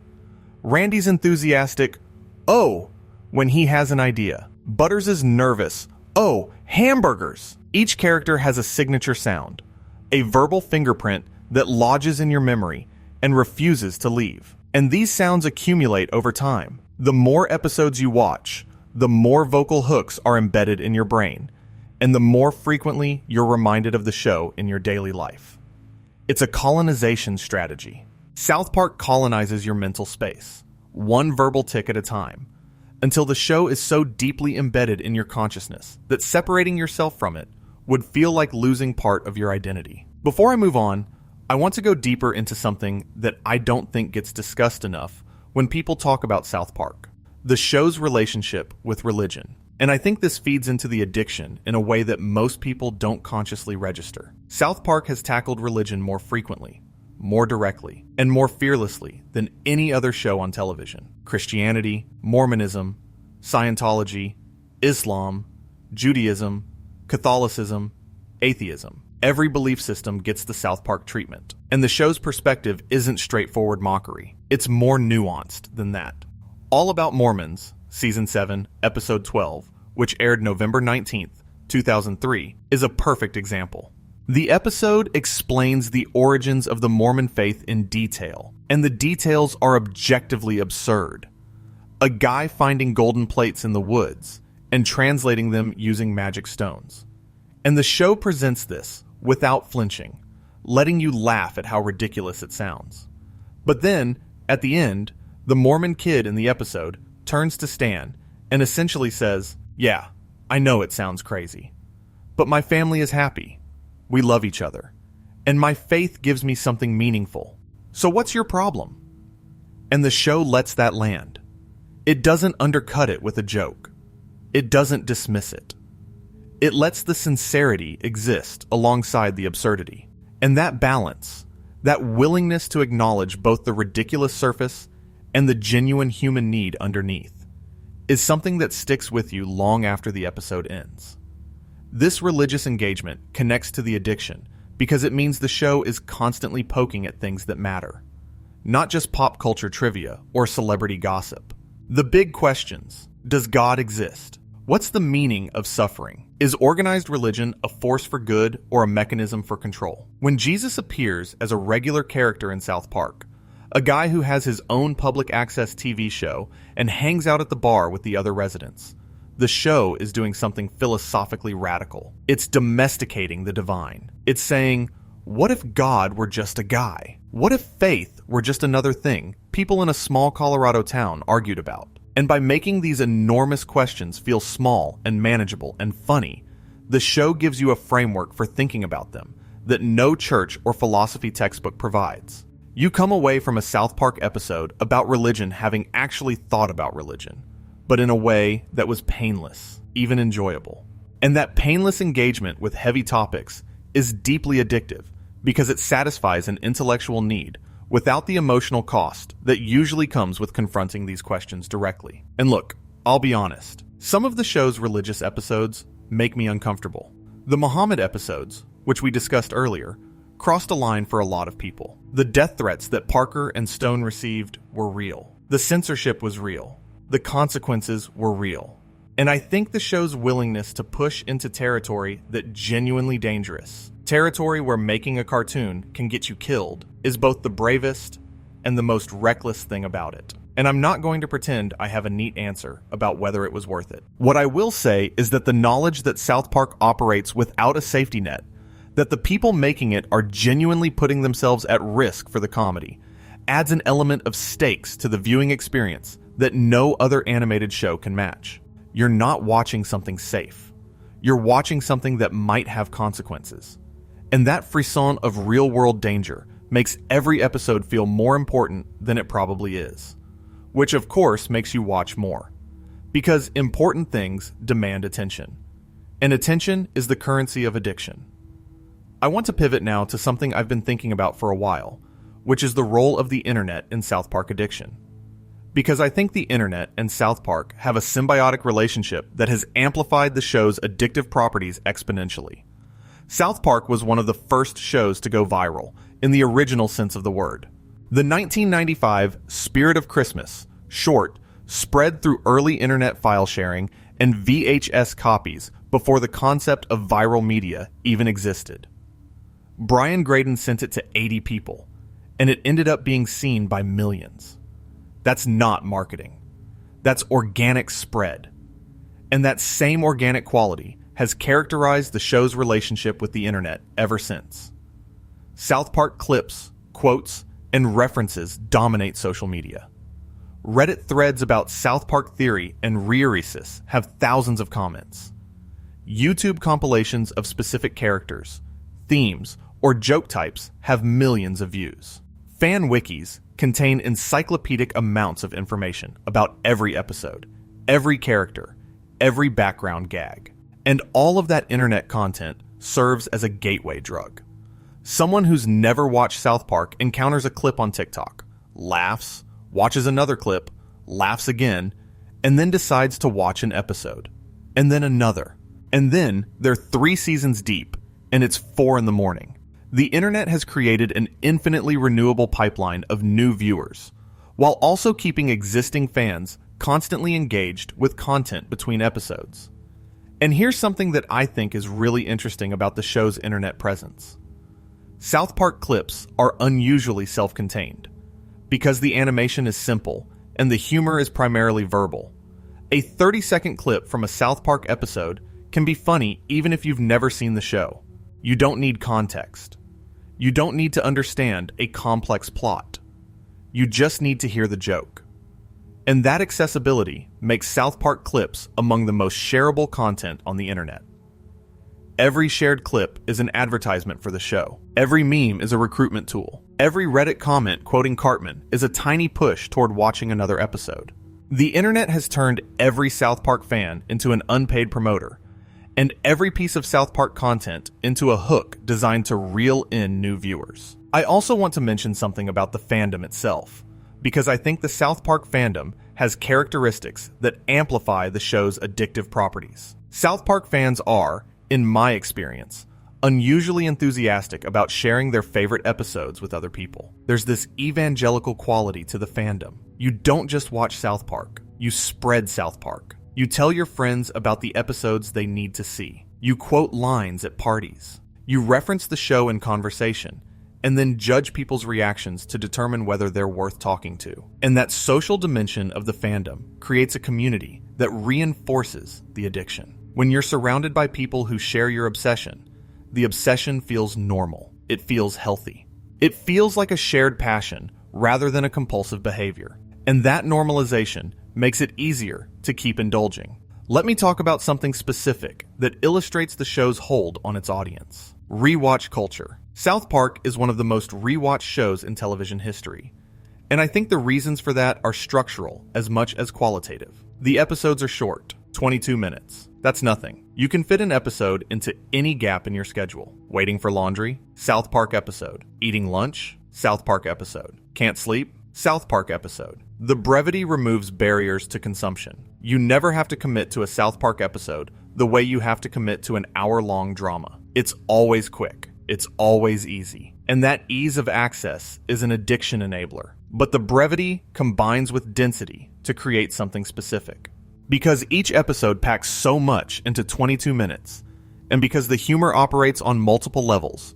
Randy's enthusiastic, oh, when he has an idea, Butters' nervous, oh, hamburgers. Each character has a signature sound, a verbal fingerprint that lodges in your memory and refuses to leave. And these sounds accumulate over time. The more episodes you watch, the more vocal hooks are embedded in your brain, and the more frequently you're reminded of the show in your daily life. It's a colonization strategy. South Park colonizes your mental space, one verbal tick at a time, until the show is so deeply embedded in your consciousness that separating yourself from it would feel like losing part of your identity. Before I move on, I want to go deeper into something that I don't think gets discussed enough when people talk about South Park: the show's relationship with religion. And I think this feeds into the addiction in a way that most people don't consciously register. South Park has tackled religion more frequently, more directly, and more fearlessly than any other show on television. Christianity, Mormonism, Scientology, Islam, Judaism, Catholicism, atheism. Every belief system gets the South Park treatment. And the show's perspective isn't straightforward mockery. It's more nuanced than that. All About Mormons, Season 7, Episode 12, which aired November 19th, 2003, is a perfect example. The episode explains the origins of the Mormon faith in detail, and the details are objectively absurd. A guy finding golden plates in the woods and translating them using magic stones. And the show presents this without flinching, letting you laugh at how ridiculous it sounds. But then, at the end, the Mormon kid in the episode turns to Stan and essentially says, "Yeah, I know it sounds crazy, but my family is happy. We love each other, and my faith gives me something meaningful. So what's your problem?" And the show lets that land. It doesn't undercut it with a joke. It doesn't dismiss it. It lets the sincerity exist alongside the absurdity. And that balance, that willingness to acknowledge both the ridiculous surface and the genuine human need underneath, is something that sticks with you long after the episode ends. This religious engagement connects to the addiction because it means the show is constantly poking at things that matter, not just pop culture trivia or celebrity gossip. The big questions: does God exist? What's the meaning of suffering? Is organized religion a force for good or a mechanism for control? When Jesus appears as a regular character in South Park, a guy who has his own public access TV show and hangs out at the bar with the other residents, the show is doing something philosophically radical. It's domesticating the divine. It's saying, what if God were just a guy? What if faith were just another thing people in a small Colorado town argued about? And by making these enormous questions feel small and manageable and funny, the show gives you a framework for thinking about them that no church or philosophy textbook provides. You come away from a South Park episode about religion having actually thought about religion, but in a way that was painless, even enjoyable. And that painless engagement with heavy topics is deeply addictive because it satisfies an intellectual need without the emotional cost that usually comes with confronting these questions directly. And look, I'll be honest, some of the show's religious episodes make me uncomfortable. The Muhammad episodes, which we discussed earlier, crossed a line for a lot of people. The death threats that Parker and Stone received were real. The censorship was real. The consequences were real. And I think the show's willingness to push into territory that genuinely dangerous, territory where making a cartoon can get you killed, is both the bravest and the most reckless thing about it. And I'm not going to pretend I have a neat answer about whether it was worth it. What I will say is that the knowledge that South Park operates without a safety net, that the people making it are genuinely putting themselves at risk for the comedy, adds an element of stakes to the viewing experience that no other animated show can match. You're not watching something safe. You're watching something that might have consequences. And that frisson of real-world danger makes every episode feel more important than it probably is. Which, of course, makes you watch more. Because important things demand attention. And attention is the currency of addiction. I want to pivot now to something I've been thinking about for a while, which is the role of the internet in South Park addiction. Because I think the internet and South Park have a symbiotic relationship that has amplified the show's addictive properties exponentially. South Park was one of the first shows to go viral, in the original sense of the word. The 1995 Spirit of Christmas short spread through early internet file sharing and VHS copies before the concept of viral media even existed. Brian Graydon sent it to 80 people, and it ended up being seen by millions. That's not marketing. That's organic spread. And that same organic quality has characterized the show's relationship with the internet ever since. South Park clips, quotes, and references dominate social media. Reddit threads about South Park theory and Reeresis have thousands of comments. YouTube compilations of specific characters, themes, or joke types have millions of views. Fan wikis contain encyclopedic amounts of information about every episode, every character, every background gag. And all of that internet content serves as a gateway drug. Someone who's never watched South Park encounters a clip on TikTok, laughs, watches another clip, laughs again, and then decides to watch an episode. And then another. And then they're 3 seasons deep, and it's 4 in the morning. The internet has created an infinitely renewable pipeline of new viewers, while also keeping existing fans constantly engaged with content between episodes. And here's something that I think is really interesting about the show's internet presence. South Park clips are unusually self-contained, because the animation is simple and the humor is primarily verbal. A 30-second clip from a South Park episode can be funny even if you've never seen the show. You don't need context. You don't need to understand a complex plot. You just need to hear the joke. And that accessibility makes South Park clips among the most shareable content on the internet. Every shared clip is an advertisement for the show. Every meme is a recruitment tool. Every Reddit comment quoting Cartman is a tiny push toward watching another episode. The internet has turned every South Park fan into an unpaid promoter, and every piece of South Park content into a hook designed to reel in new viewers. I also want to mention something about the fandom itself, because I think the South Park fandom has characteristics that amplify the show's addictive properties. South Park fans are, in my experience, unusually enthusiastic about sharing their favorite episodes with other people. There's this evangelical quality to the fandom. You don't just watch South Park, you spread South Park. You tell your friends about the episodes they need to see. You quote lines at parties. You reference the show in conversation, and then judge people's reactions to determine whether they're worth talking to. And that social dimension of the fandom creates a community that reinforces the addiction. When you're surrounded by people who share your obsession, the obsession feels normal. It feels healthy. It feels like a shared passion rather than a compulsive behavior. And that normalization makes it easier to keep indulging. Let me talk about something specific that illustrates the show's hold on its audience. Rewatch culture. South Park is one of the most rewatched shows in television history, and I think the reasons for that are structural as much as qualitative. The episodes are short, 22 minutes. That's nothing. You can fit an episode into any gap in your schedule. Waiting for laundry? South Park episode. Eating lunch? South Park episode. Can't sleep? South Park episode. The brevity removes barriers to consumption. You never have to commit to a South Park episode the way you have to commit to an hour-long drama. It's always quick. It's always easy. And that ease of access is an addiction enabler. But the brevity combines with density to create something specific. Because each episode packs so much into 22 minutes, and because the humor operates on multiple levels,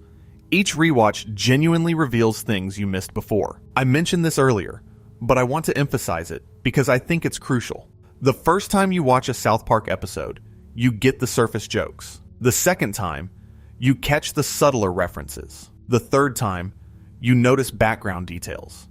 each rewatch genuinely reveals things you missed before. I mentioned this earlier, but I want to emphasize it because I think it's crucial. The first time you watch a South Park episode, you get the surface jokes. The second time, you catch the subtler references. The third time, you notice background details.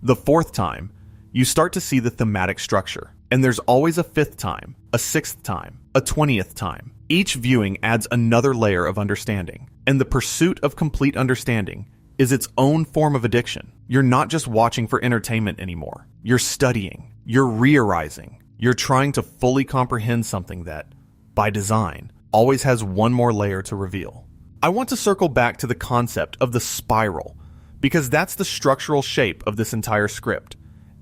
The fourth time, you start to see the thematic structure. And there's always a fifth time, a sixth time, a 20th time. Each viewing adds another layer of understanding. And the pursuit of complete understanding is its own form of addiction. You're not just watching for entertainment anymore. You're studying. You're rearizing. You're trying to fully comprehend something that, by design, always has one more layer to reveal. I want to circle back to the concept of the spiral, because that's the structural shape of this entire script.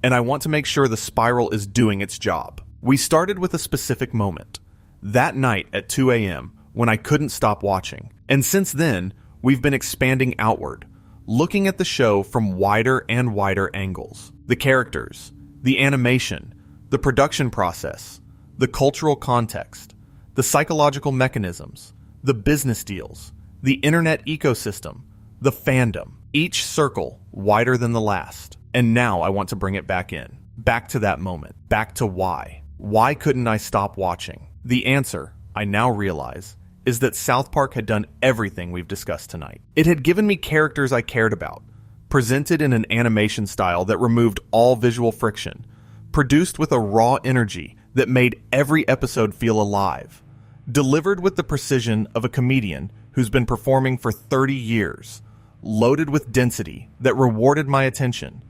And I want to make sure the spiral is doing its job. We started with a specific moment, that night at 2 a.m. when I couldn't stop watching. And since then, we've been expanding outward, looking at the show from wider and wider angles. The characters, the animation, the production process, the cultural context, the psychological mechanisms, the business deals, the internet ecosystem, the fandom, each circle wider than the last. And now I want to bring it back in, back to that moment, back to why. Why couldn't I stop watching? The answer, I now realize, is that South Park had done everything we've discussed tonight. It had given me characters I cared about, presented in an animation style that removed all visual friction, produced with a raw energy that made every episode feel alive, delivered with the precision of a comedian who's been performing for 30 years, loaded with density that rewarded my attention,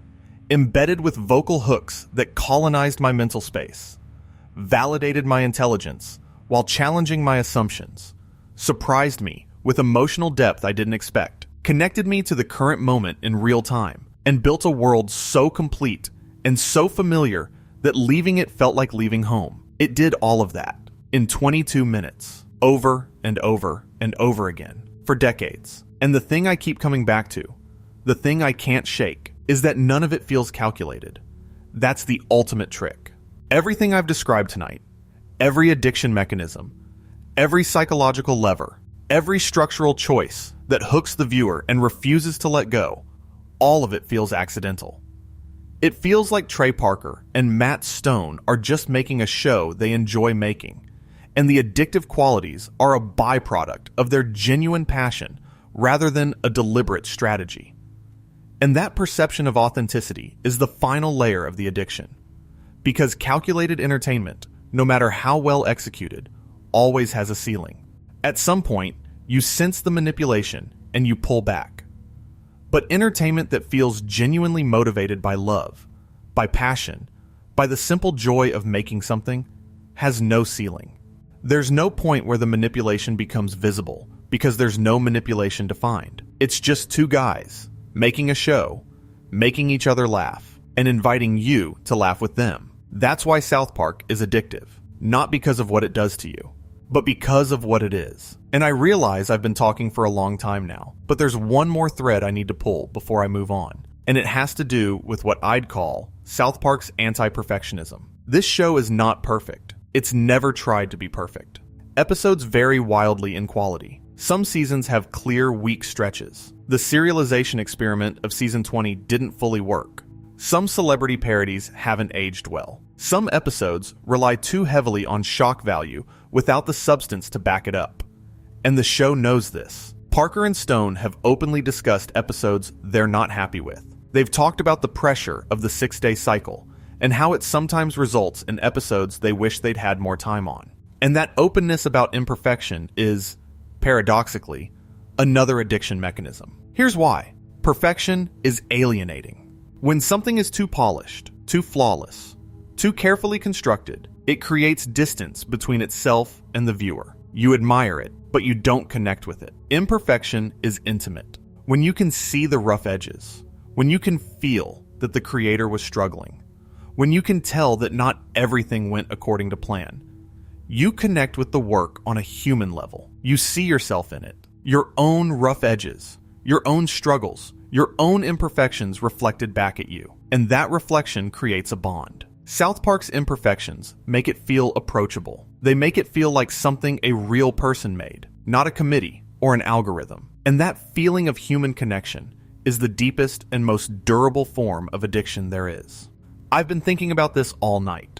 embedded with vocal hooks that colonized my mental space, validated my intelligence while challenging my assumptions, surprised me with emotional depth I didn't expect, connected me to the current moment in real time, and built a world so complete and so familiar that leaving it felt like leaving home. It did all of that in 22 minutes, over and over and over again. for decades. And the thing I keep coming back to, the thing I can't shake, is that none of it feels calculated. That's the ultimate trick. Everything I've described tonight, every addiction mechanism, every psychological lever, every structural choice that hooks the viewer and refuses to let go, all of it feels accidental. It feels like Trey Parker and Matt Stone are just making a show they enjoy making, and the addictive qualities are a byproduct of their genuine passion rather than a deliberate strategy. And that perception of authenticity is the final layer of the addiction, because calculated entertainment, no matter how well executed, always has a ceiling. At some point, you sense the manipulation and you pull back. But entertainment that feels genuinely motivated by love, by passion, by the simple joy of making something, has no ceiling. There's no point where the manipulation becomes visible because there's no manipulation defined. It's just two guys making a show, making each other laugh, and inviting you to laugh with them. That's why South Park is addictive, not because of what it does to you, but because of what it is. And I realize I've been talking for a long time now, but there's one more thread I need to pull before I move on, and it has to do with what I'd call South Park's anti-perfectionism. This show is not perfect. It's never tried to be perfect. Episodes vary wildly in quality. Some seasons have clear, weak stretches. The serialization experiment of season 20 didn't fully work. Some celebrity parodies haven't aged well. Some episodes rely too heavily on shock value without the substance to back it up. And the show knows this. Parker and Stone have openly discussed episodes they're not happy with. They've talked about the pressure of the 6-day cycle and how it sometimes results in episodes they wish they'd had more time on. And that openness about imperfection is, paradoxically, another addiction mechanism. Here's why. Perfection is alienating. When something is too polished, too flawless, too carefully constructed, it creates distance between itself and the viewer. You admire it, but you don't connect with it. Imperfection is intimate. When you can see the rough edges, when you can feel that the creator was struggling, when you can tell that not everything went according to plan, you connect with the work on a human level. You see yourself in it, your own rough edges, your own struggles, your own imperfections reflected back at you, and that reflection creates a bond. South Park's imperfections make it feel approachable. They make it feel like something a real person made, not a committee or an algorithm. And that feeling of human connection is the deepest and most durable form of addiction there is. I've been thinking about this all night,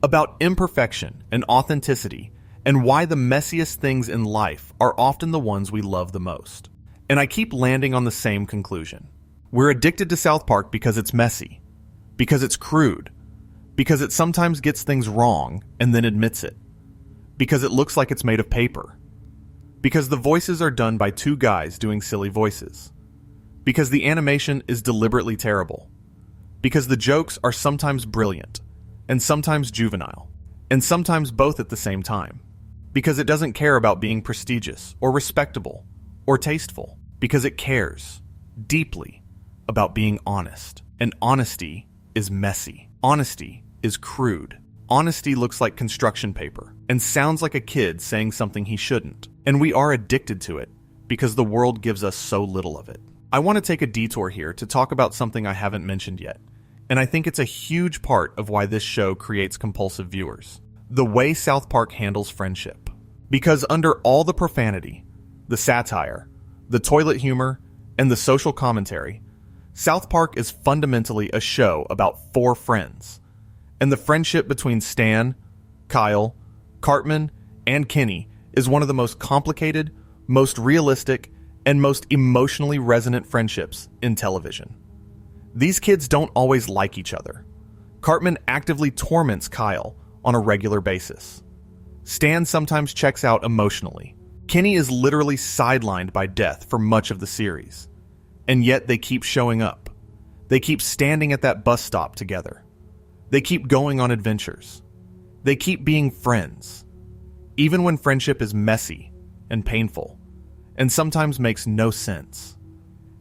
about imperfection and authenticity, and why the messiest things in life are often the ones we love the most. And I keep landing on the same conclusion. We're addicted to South Park because it's messy, because it's crude, because it sometimes gets things wrong and then admits it, because it looks like it's made of paper, because the voices are done by two guys doing silly voices, because the animation is deliberately terrible, because the jokes are sometimes brilliant and sometimes juvenile, and sometimes both at the same time, because it doesn't care about being prestigious or respectable or tasteful, because it cares deeply about being honest. And honesty is messy. Honesty is crude. Honesty looks like construction paper and sounds like a kid saying something he shouldn't. And we are addicted to it because the world gives us so little of it. I want to take a detour here to talk about something I haven't mentioned yet, and I think it's a huge part of why this show creates compulsive viewers. The way South Park handles friendship. Because under all the profanity, the satire, the toilet humor, and the social commentary, South Park is fundamentally a show about 4 friends. And the friendship between Stan, Kyle, Cartman, and Kenny is one of the most complicated, most realistic, and most emotionally resonant friendships in television. These kids don't always like each other. Cartman actively torments Kyle on a regular basis. Stan sometimes checks out emotionally. Kenny is literally sidelined by death for much of the series. And yet they keep showing up. They keep standing at that bus stop together. They keep going on adventures. They keep being friends. Even when friendship is messy and painful, and sometimes makes no sense.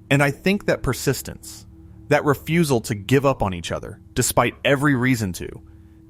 And I think that persistence, that refusal to give up on each other, despite every reason to,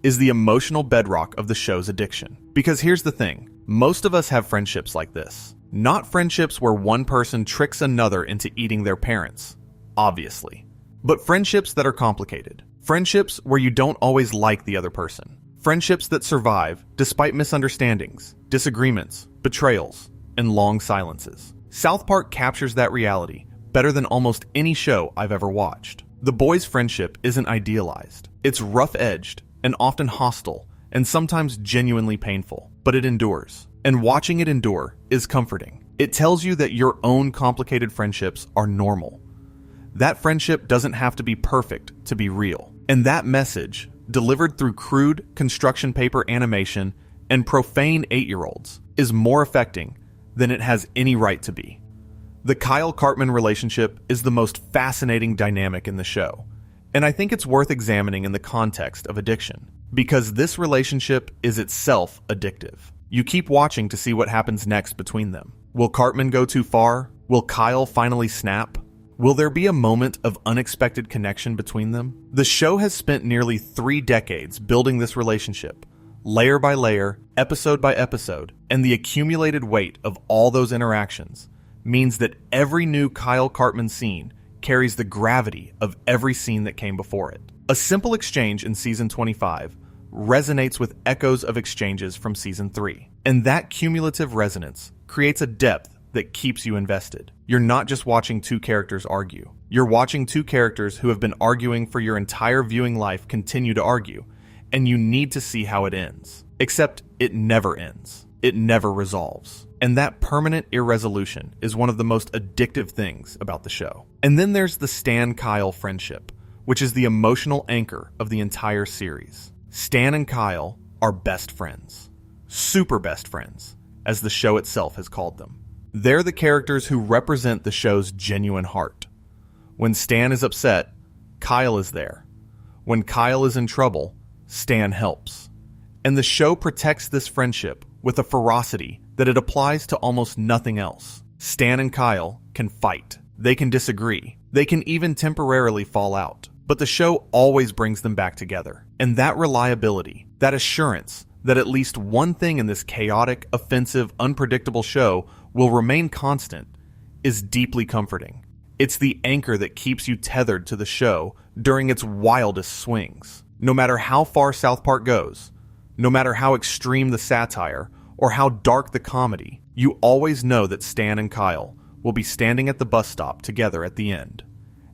is the emotional bedrock of the show's addiction. Because here's the thing, most of us have friendships like this. Not friendships where one person tricks another into eating their parents, obviously. But friendships that are complicated. Friendships where you don't always like the other person. Friendships that survive despite misunderstandings, disagreements, betrayals, and long silences. South Park captures that reality better than almost any show I've ever watched. The boys' friendship isn't idealized. It's rough-edged and often hostile and sometimes genuinely painful, but it endures. And watching it endure is comforting. It tells you that your own complicated friendships are normal. That friendship doesn't have to be perfect to be real. And that message, delivered through crude construction paper animation and profane 8-year-olds, is more affecting than it has any right to be. The Kyle Cartman relationship is the most fascinating dynamic in the show, and I think it's worth examining in the context of addiction, because this relationship is itself addictive. You keep watching to see what happens next between them. Will Cartman go too far? Will Kyle finally snap? Will there be a moment of unexpected connection between them? The show has spent nearly 3 decades building this relationship, layer by layer, episode by episode, and the accumulated weight of all those interactions means that every new Kyle Cartman scene carries the gravity of every scene that came before it. A simple exchange in Season 25 resonates with echoes of exchanges from Season 3, and that cumulative resonance creates a depth that keeps you invested. You're not just watching 2 characters argue. You're watching 2 characters who have been arguing for your entire viewing life continue to argue, and you need to see how it ends. Except it never ends. It never resolves. And that permanent irresolution is one of the most addictive things about the show. And then there's the Stan-Kyle friendship, which is the emotional anchor of the entire series. Stan and Kyle are best friends. Super best friends, as the show itself has called them. They're the characters who represent the show's genuine heart. When Stan is upset, Kyle is there. When Kyle is in trouble, Stan helps. And the show protects this friendship with a ferocity that it applies to almost nothing else. Stan and Kyle can fight. They can disagree. They can even temporarily fall out. But the show always brings them back together. And that reliability, that assurance that at least one thing in this chaotic, offensive, unpredictable show will remain constant, is deeply comforting. It's the anchor that keeps you tethered to the show during its wildest swings. No matter how far South Park goes, no matter how extreme the satire, or how dark the comedy, you always know that Stan and Kyle will be standing at the bus stop together at the end.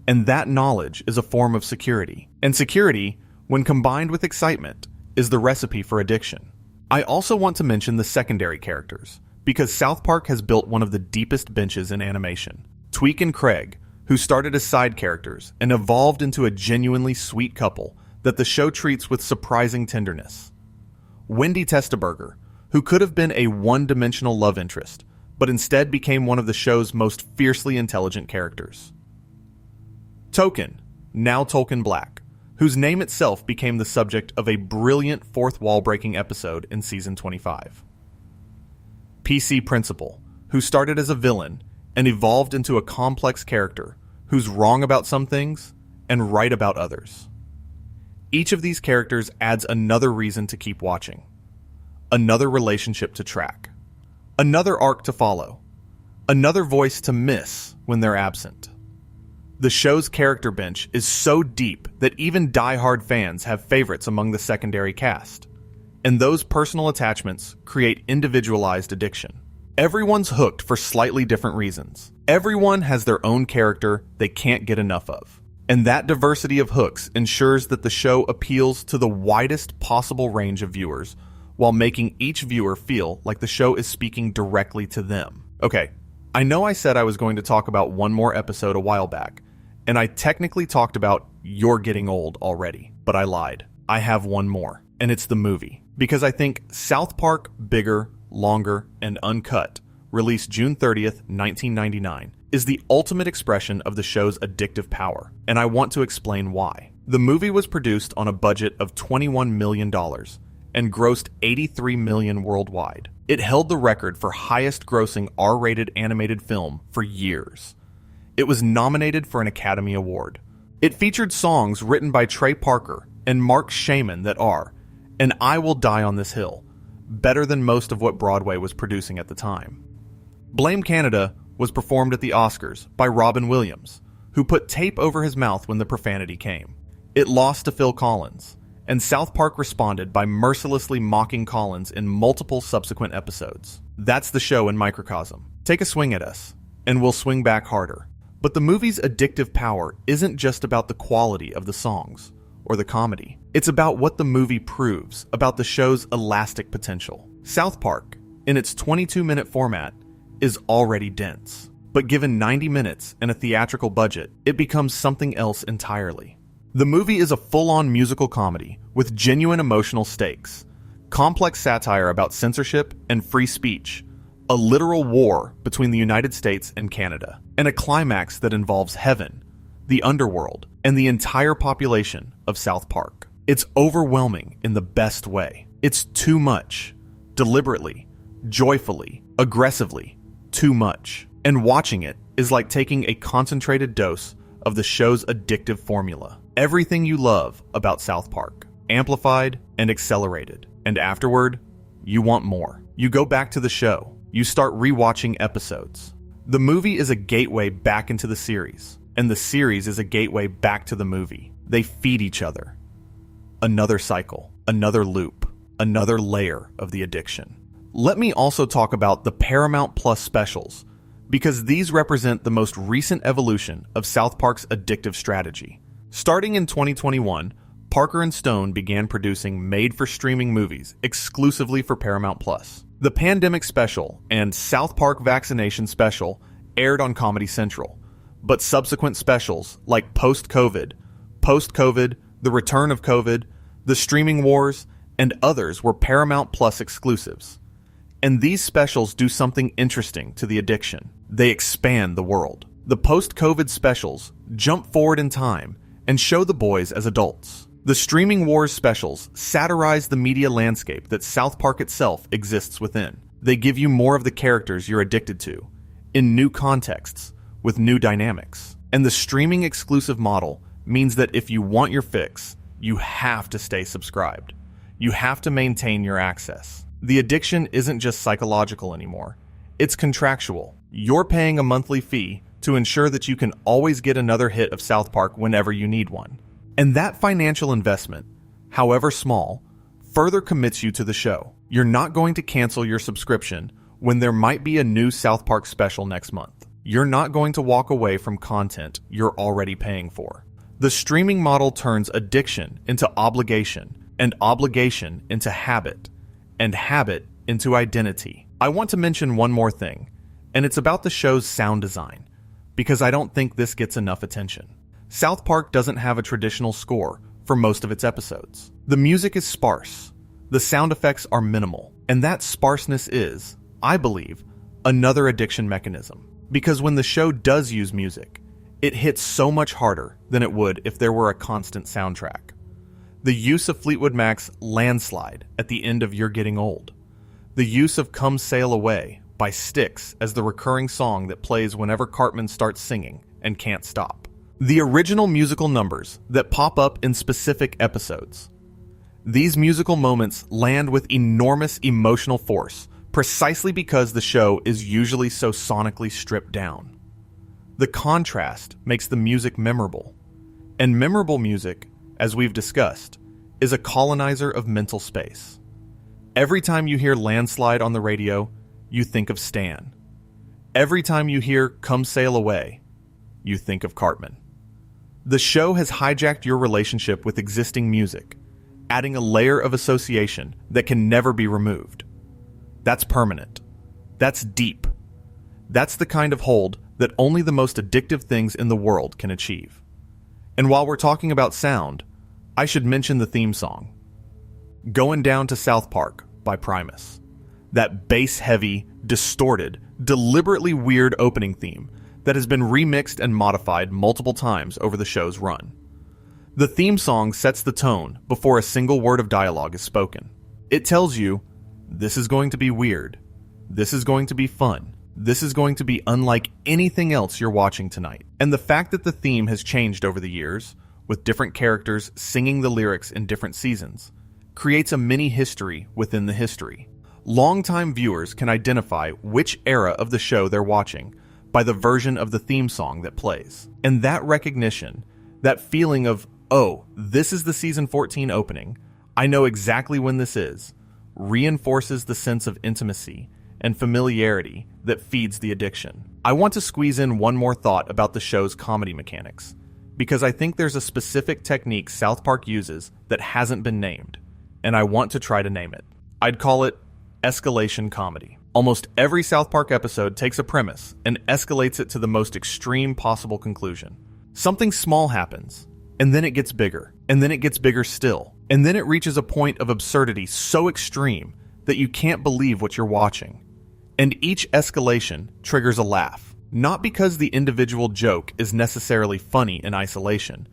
And that knowledge is a form of security. And security, when combined with excitement, is the recipe for addiction. I also want to mention the secondary characters, because South Park has built one of the deepest benches in animation. Tweek and Craig, who started as side characters and evolved into a genuinely sweet couple that the show treats with surprising tenderness. Wendy Testaberger, who could have been a one-dimensional love interest, but instead became one of the show's most fiercely intelligent characters. Token, now Tolkien Black, whose name itself became the subject of a brilliant fourth wall-breaking episode in Season 25. PC Principal, who started as a villain and evolved into a complex character who's wrong about some things and right about others. Each of these characters adds another reason to keep watching, another relationship to track, another arc to follow, another voice to miss when they're absent. The show's character bench is so deep that even die-hard fans have favorites among the secondary cast, and those personal attachments create individualized addiction. Everyone's hooked for slightly different reasons. Everyone has their own character they can't get enough of. And that diversity of hooks ensures that the show appeals to the widest possible range of viewers while making each viewer feel like the show is speaking directly to them. Okay, I know I said I was going to talk about one more episode a while back, and I technically talked about You're Getting Old already, but I lied. I have one more, and it's the movie. Because I think South Park Bigger, Longer, and Uncut, released June 30th, 1999, is the ultimate expression of the show's addictive power, and I want to explain why. The movie was produced on a budget of $21 million and grossed $83 million worldwide. It held the record for highest-grossing R-rated animated film for years. It was nominated for an Academy Award. It featured songs written by Trey Parker and Mark Shaman that are, and I Will Die on This Hill, better than most of what Broadway was producing at the time. Blame Canada was performed at the Oscars by Robin Williams, who put tape over his mouth when the profanity came. It lost to Phil Collins, and South Park responded by mercilessly mocking Collins in multiple subsequent episodes. That's the show in microcosm. Take a swing at us, and we'll swing back harder. But the movie's addictive power isn't just about the quality of the songs or the comedy. It's about what the movie proves about the show's elastic potential. South Park, in its 22-minute format, is already dense. But given 90 minutes and a theatrical budget, it becomes something else entirely. The movie is a full-on musical comedy with genuine emotional stakes, complex satire about censorship and free speech, a literal war between the United States and Canada, and a climax that involves heaven, the underworld, and the entire population of South Park. It's overwhelming in the best way. It's too much. Deliberately, joyfully, aggressively, too much. And watching it is like taking a concentrated dose of the show's addictive formula. Everything you love about South Park, amplified and accelerated. And afterward, you want more. You go back to the show. You start rewatching episodes. The movie is a gateway back into the series, and the series is a gateway back to the movie. They feed each other. Another cycle, another loop, another layer of the addiction. Let me also talk about the Paramount Plus specials, because these represent the most recent evolution of South Park's addictive strategy. Starting in 2021, Parker and Stone began producing made-for-streaming movies exclusively for Paramount Plus. The Pandemic Special and South Park Vaccination Special aired on Comedy Central, but subsequent specials like Post-COVID, The Return of COVID, The Streaming Wars, and others were Paramount Plus exclusives. And these specials do something interesting to the addiction. They expand the world. The post-COVID specials jump forward in time and show the boys as adults. The Streaming Wars specials satirize the media landscape that South Park itself exists within. They give you more of the characters you're addicted to, in new contexts, with new dynamics. And the streaming exclusive model means that if you want your fix, you have to stay subscribed. You have to maintain your access. The addiction isn't just psychological anymore. It's contractual. You're paying a monthly fee to ensure that you can always get another hit of South Park whenever you need one. And that financial investment, however small, further commits you to the show. You're not going to cancel your subscription when there might be a new South Park special next month. You're not going to walk away from content you're already paying for. The streaming model turns addiction into obligation, and obligation into habit, and habit into identity. I want to mention one more thing, and it's about the show's sound design, because I don't think this gets enough attention. South Park doesn't have a traditional score for most of its episodes. The music is sparse, the sound effects are minimal, and that sparseness is, I believe, another addiction mechanism. Because when the show does use music, it hits so much harder than it would if there were a constant soundtrack. The use of Fleetwood Mac's Landslide at the end of You're Getting Old. The use of Come Sail Away by Styx as the recurring song that plays whenever Cartman starts singing and can't stop. The original musical numbers that pop up in specific episodes. These musical moments land with enormous emotional force precisely because the show is usually so sonically stripped down. The contrast makes the music memorable. And memorable music, as we've discussed, is a colonizer of mental space. Every time you hear Landslide on the radio, you think of Stan. Every time you hear Come Sail Away, you think of Cartman. The show has hijacked your relationship with existing music, adding a layer of association that can never be removed. That's permanent. That's deep. That's the kind of hold that only the most addictive things in the world can achieve. And while we're talking about sound, I should mention the theme song, Going Down to South Park by Primus. That bass-heavy, distorted, deliberately weird opening theme that has been remixed and modified multiple times over the show's run. The theme song sets the tone before a single word of dialogue is spoken. It tells you, this is going to be weird, this is going to be fun, this is going to be unlike anything else you're watching tonight. And the fact that the theme has changed over the years, with different characters singing the lyrics in different seasons, creates a mini history within the history. Longtime viewers can identify which era of the show they're watching by the version of the theme song that plays. And that recognition, that feeling of, oh, this is the season 14 opening, I know exactly when this is, reinforces the sense of intimacy and familiarity that feeds the addiction. I want to squeeze in one more thought about the show's comedy mechanics, because I think there's a specific technique South Park uses that hasn't been named, and I want to try to name it. I'd call it escalation comedy. Almost every South Park episode takes a premise and escalates it to the most extreme possible conclusion. Something small happens, and then it gets bigger, and then it gets bigger still, and then it reaches a point of absurdity so extreme that you can't believe what you're watching. And each escalation triggers a laugh. Not because the individual joke is necessarily funny in isolation,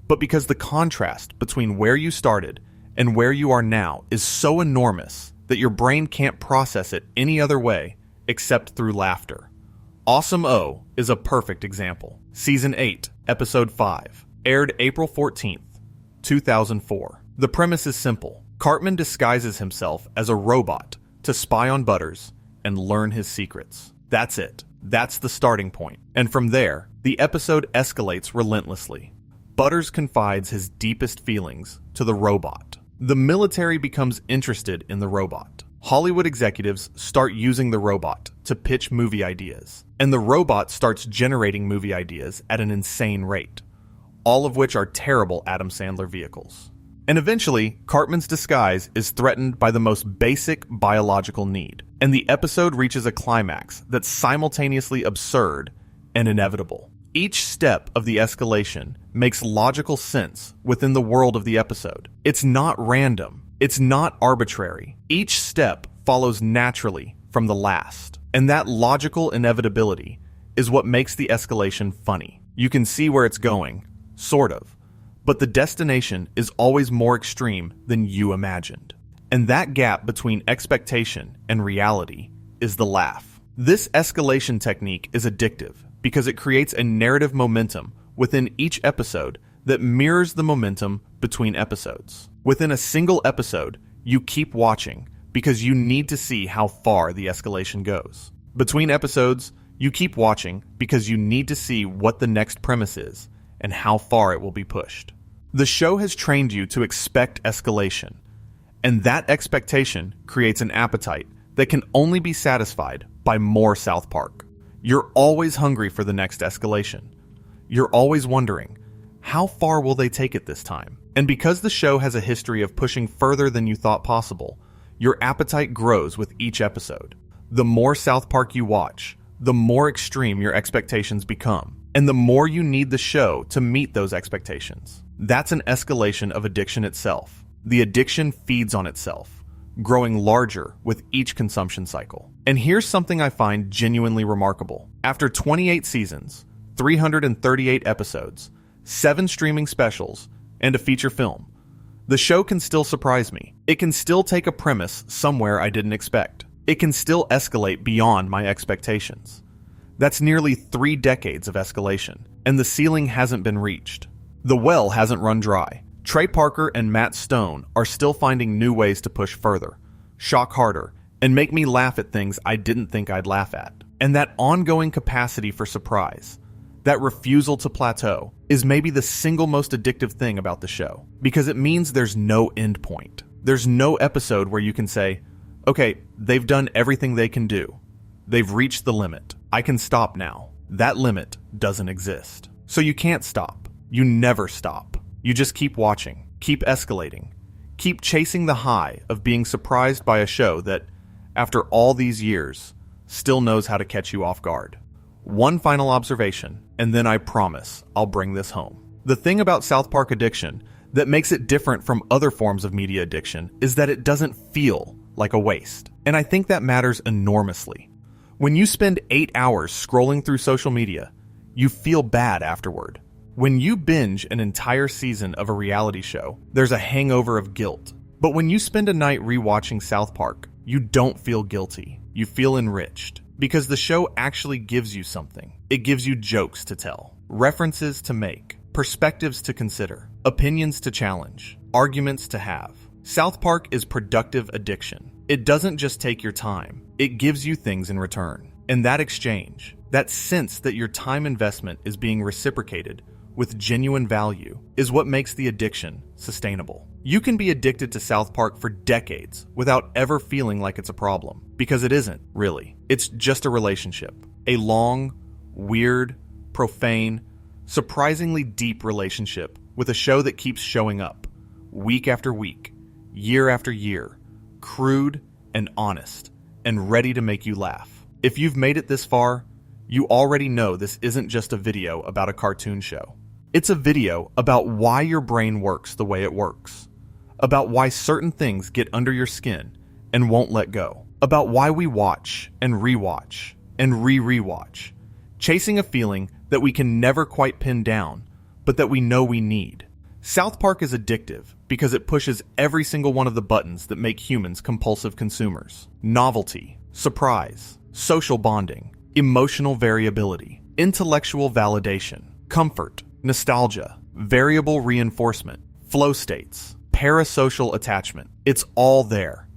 but because the contrast between where you started and where you are now is so enormous that your brain can't process it any other way except through laughter. Awesome O is a perfect example. Season 8, Episode 5, aired April 14th, 2004. The premise is simple. Cartman disguises himself as a robot to spy on Butters and learn his secrets. That's it. That's the starting point. And from there, the episode escalates relentlessly. Butters confides his deepest feelings to the robot. The military becomes interested in the robot. Hollywood executives start using the robot to pitch movie ideas. And the robot starts generating movie ideas at an insane rate, all of which are terrible Adam Sandler vehicles. And eventually, Cartman's disguise is threatened by the most basic biological need, and the episode reaches a climax that's simultaneously absurd and inevitable. Each step of the escalation makes logical sense within the world of the episode. It's not random. It's not arbitrary. Each step follows naturally from the last, and that logical inevitability is what makes the escalation funny. You can see where it's going, sort of, but the destination is always more extreme than you imagined. And that gap between expectation and reality is the laugh. This escalation technique is addictive because it creates a narrative momentum within each episode that mirrors the momentum between episodes. Within a single episode, you keep watching because you need to see how far the escalation goes. Between episodes, you keep watching because you need to see what the next premise is and how far it will be pushed. The show has trained you to expect escalation, and that expectation creates an appetite that can only be satisfied by more South Park. You're always hungry for the next escalation. You're always wondering, how far will they take it this time? And because the show has a history of pushing further than you thought possible, your appetite grows with each episode. The more South Park you watch, the more extreme your expectations become, and the more you need the show to meet those expectations. That's an escalation of addiction itself. The addiction feeds on itself, growing larger with each consumption cycle. And here's something I find genuinely remarkable. After 28 seasons, 338 episodes, 7 streaming specials, and a feature film, the show can still surprise me. It can still take a premise somewhere I didn't expect. It can still escalate beyond my expectations. That's nearly 3 decades of escalation, and the ceiling hasn't been reached. The well hasn't run dry. Trey Parker and Matt Stone are still finding new ways to push further, shock harder, and make me laugh at things I didn't think I'd laugh at. And that ongoing capacity for surprise, that refusal to plateau, is maybe the single most addictive thing about the show, because it means there's no end point. There's no episode where you can say, okay, they've done everything they can do. They've reached the limit. I can stop now. That limit doesn't exist. So you can't stop. You never stop. You just keep watching, keep escalating, keep chasing the high of being surprised by a show that, after all these years, still knows how to catch you off guard. One final observation, and then I promise I'll bring this home. The thing about South Park addiction that makes it different from other forms of media addiction is that it doesn't feel like a waste. And I think that matters enormously. When you spend 8 hours scrolling through social media, you feel bad afterward. When you binge an entire season of a reality show, there's a hangover of guilt. But when you spend a night rewatching South Park, you don't feel guilty. You feel enriched. Because the show actually gives you something. It gives you jokes to tell, references to make, perspectives to consider, opinions to challenge, arguments to have. South Park is productive addiction. It doesn't just take your time, it gives you things in return. And that exchange, that sense that your time investment is being reciprocated with genuine value, is what makes the addiction sustainable. You can be addicted to South Park for decades without ever feeling like it's a problem, because it isn't, really. It's just a relationship. A long, weird, profane, surprisingly deep relationship with a show that keeps showing up, week after week, year after year, crude and honest, and ready to make you laugh. If you've made it this far, you already know this isn't just a video about a cartoon show. It's a video about why your brain works the way it works, about why certain things get under your skin and won't let go, about why we watch and rewatch and re-rewatch, chasing a feeling that we can never quite pin down, but that we know we need. South Park is addictive because it pushes every single one of the buttons that make humans compulsive consumers. Novelty, surprise, social bonding, emotional variability, intellectual validation, comfort, nostalgia, variable reinforcement, flow states, parasocial attachment. It's all there.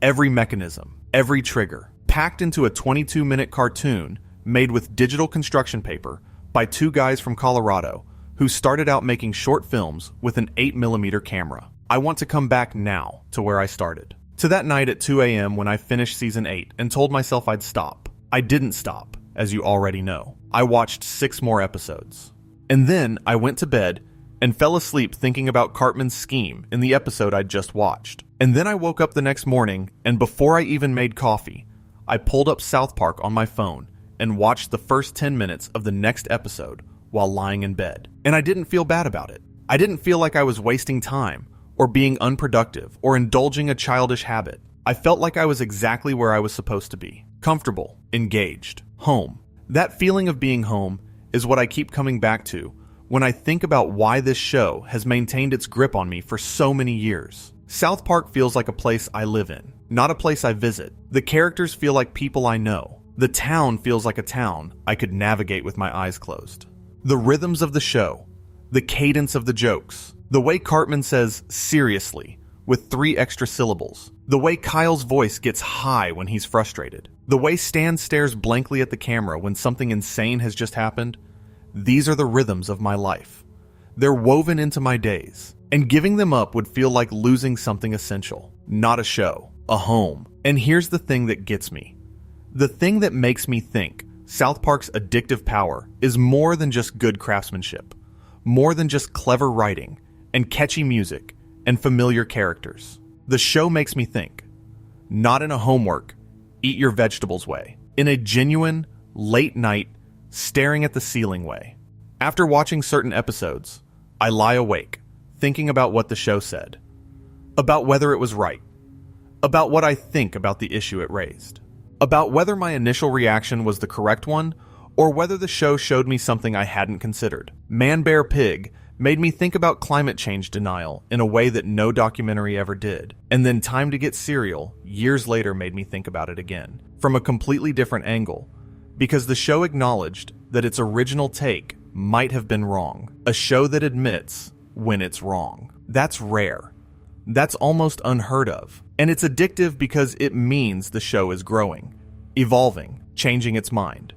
Every mechanism, every trigger, packed into a 22-minute cartoon made with digital construction paper by two guys from Colorado who started out making short films with an 8mm camera. I want to come back now to where I started. To that night at 2 a.m. when I finished season 8 and told myself I'd stop. I didn't stop, as you already know. I watched 6 more episodes. And then I went to bed and fell asleep thinking about Cartman's scheme in the episode I'd just watched. And then I woke up the next morning, and before I even made coffee, I pulled up South Park on my phone and watched the first 10 minutes of the next episode while lying in bed. And I didn't feel bad about it. I didn't feel like I was wasting time or being unproductive or indulging a childish habit. I felt like I was exactly where I was supposed to be. Comfortable, engaged, home. That feeling of being home is what I keep coming back to when I think about why this show has maintained its grip on me for so many years. South Park feels like a place I live in, not a place I visit. The characters feel like people I know. The town feels like a town I could navigate with my eyes closed. The rhythms of the show, the cadence of the jokes, the way Cartman says seriously with 3 extra syllables, the way Kyle's voice gets high when he's frustrated, the way Stan stares blankly at the camera when something insane has just happened. These are the rhythms of my life. They're woven into my days, and giving them up would feel like losing something essential. Not a show, a home. And here's the thing that gets me. The thing that makes me think South Park's addictive power is more than just good craftsmanship, more than just clever writing and catchy music and familiar characters. The show makes me think, not in a homework, eat your vegetables way, in a genuine, late night, staring at the ceiling way. After watching certain episodes, I lie awake, thinking about what the show said, about whether it was right, about what I think about the issue it raised, about whether my initial reaction was the correct one, or whether the show showed me something I hadn't considered. Man Bear Pig made me think about climate change denial in a way that no documentary ever did. And then Time to Get Cereal, years later, made me think about it again, from a completely different angle, because the show acknowledged that its original take might have been wrong. A show that admits when it's wrong. That's rare. That's almost unheard of. And it's addictive because it means the show is growing, evolving, changing its mind.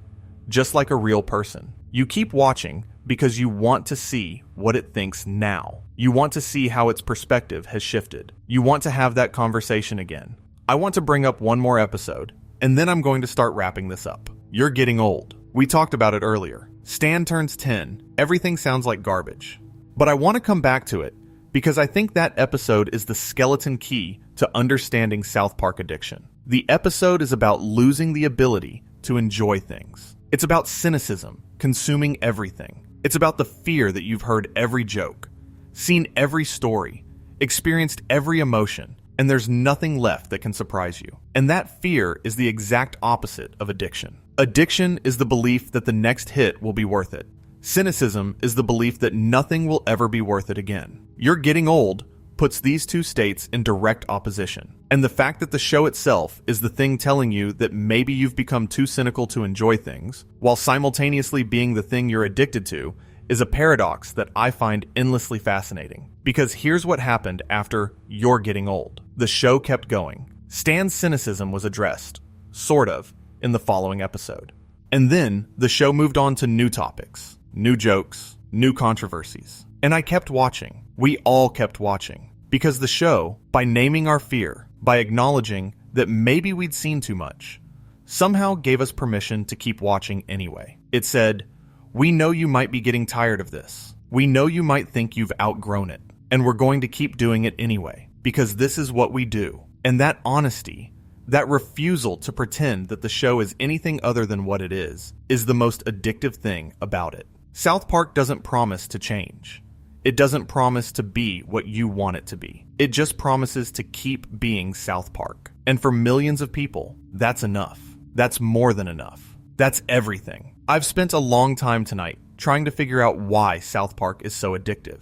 Just like a real person. You keep watching because you want to see what it thinks now. You want to see how its perspective has shifted. You want to have that conversation again. I want to bring up one more episode, and then I'm going to start wrapping this up. You're getting old. We talked about it earlier. Stan turns 10. Everything sounds like garbage. But I want to come back to it because I think that episode is the skeleton key to understanding South Park addiction. The episode is about losing the ability to enjoy things. It's about cynicism, consuming everything. It's about the fear that you've heard every joke, seen every story, experienced every emotion, and there's nothing left that can surprise you. And that fear is the exact opposite of addiction. Addiction is the belief that the next hit will be worth it. Cynicism is the belief that nothing will ever be worth it again. You're Getting Old puts these two states in direct opposition. And the fact that the show itself is the thing telling you that maybe you've become too cynical to enjoy things, while simultaneously being the thing you're addicted to, is a paradox that I find endlessly fascinating. Because here's what happened after You're Getting Old. The show kept going. Stan's cynicism was addressed, sort of, in the following episode. And then the show moved on to new topics, new jokes, new controversies. And I kept watching. We all kept watching. Because the show, by naming our fear, by acknowledging that maybe we'd seen too much, somehow gave us permission to keep watching anyway. It said, "We know you might be getting tired of this. We know you might think you've outgrown it. And we're going to keep doing it anyway, because this is what we do." And that honesty, that refusal to pretend that the show is anything other than what it is the most addictive thing about it. South Park doesn't promise to change. It doesn't promise to be what you want it to be. It just promises to keep being South Park. And for millions of people, that's enough. That's more than enough. That's everything. I've spent a long time tonight trying to figure out why South Park is so addictive.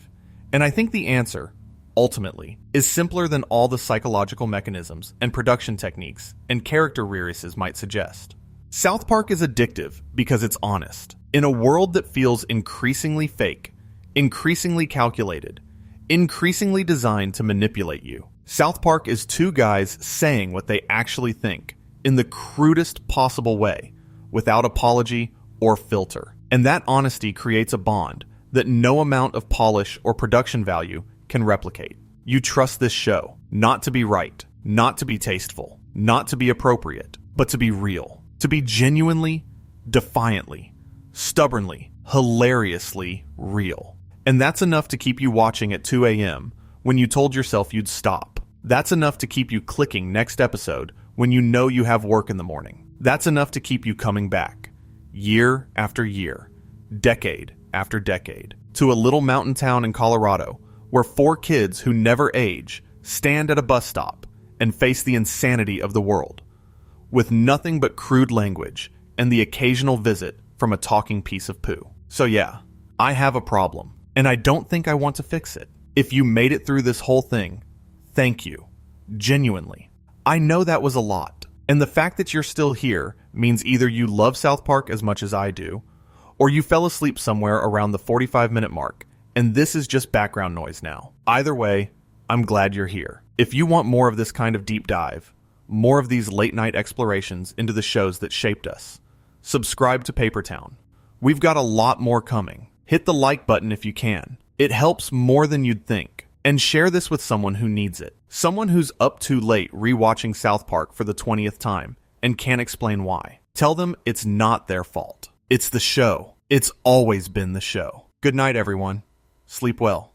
And I think the answer, ultimately, is simpler than all the psychological mechanisms and production techniques and character rearises might suggest. South Park is addictive because it's honest. In a world that feels increasingly fake, increasingly calculated, increasingly designed to manipulate you, South Park is two guys saying what they actually think in the crudest possible way, without apology or filter. And that honesty creates a bond that no amount of polish or production value can replicate. You trust this show, not to be right, not to be tasteful, not to be appropriate, but to be real, to be genuinely, defiantly, stubbornly, hilariously real. And that's enough to keep you watching at 2 a.m. when you told yourself you'd stop. That's enough to keep you clicking next episode when you know you have work in the morning. That's enough to keep you coming back, year after year, decade after decade, to a little mountain town in Colorado where 4 kids who never age stand at a bus stop and face the insanity of the world, with nothing but crude language and the occasional visit from a talking piece of poo. So yeah, I have a problem, and I don't think I want to fix it. If you made it through this whole thing, thank you. Genuinely. I know that was a lot, and the fact that you're still here means either you love South Park as much as I do, or you fell asleep somewhere around the 45-minute mark, and this is just background noise now. Either way, I'm glad you're here. If you want more of this kind of deep dive, more of these late-night explorations into the shows that shaped us, subscribe to Paper Town. We've got a lot more coming. Hit the like button if you can. It helps more than you'd think. And share this with someone who needs it. Someone who's up too late rewatching South Park for the 20th time and can't explain why. Tell them it's not their fault. It's the show. It's always been the show. Good night, everyone. Sleep well.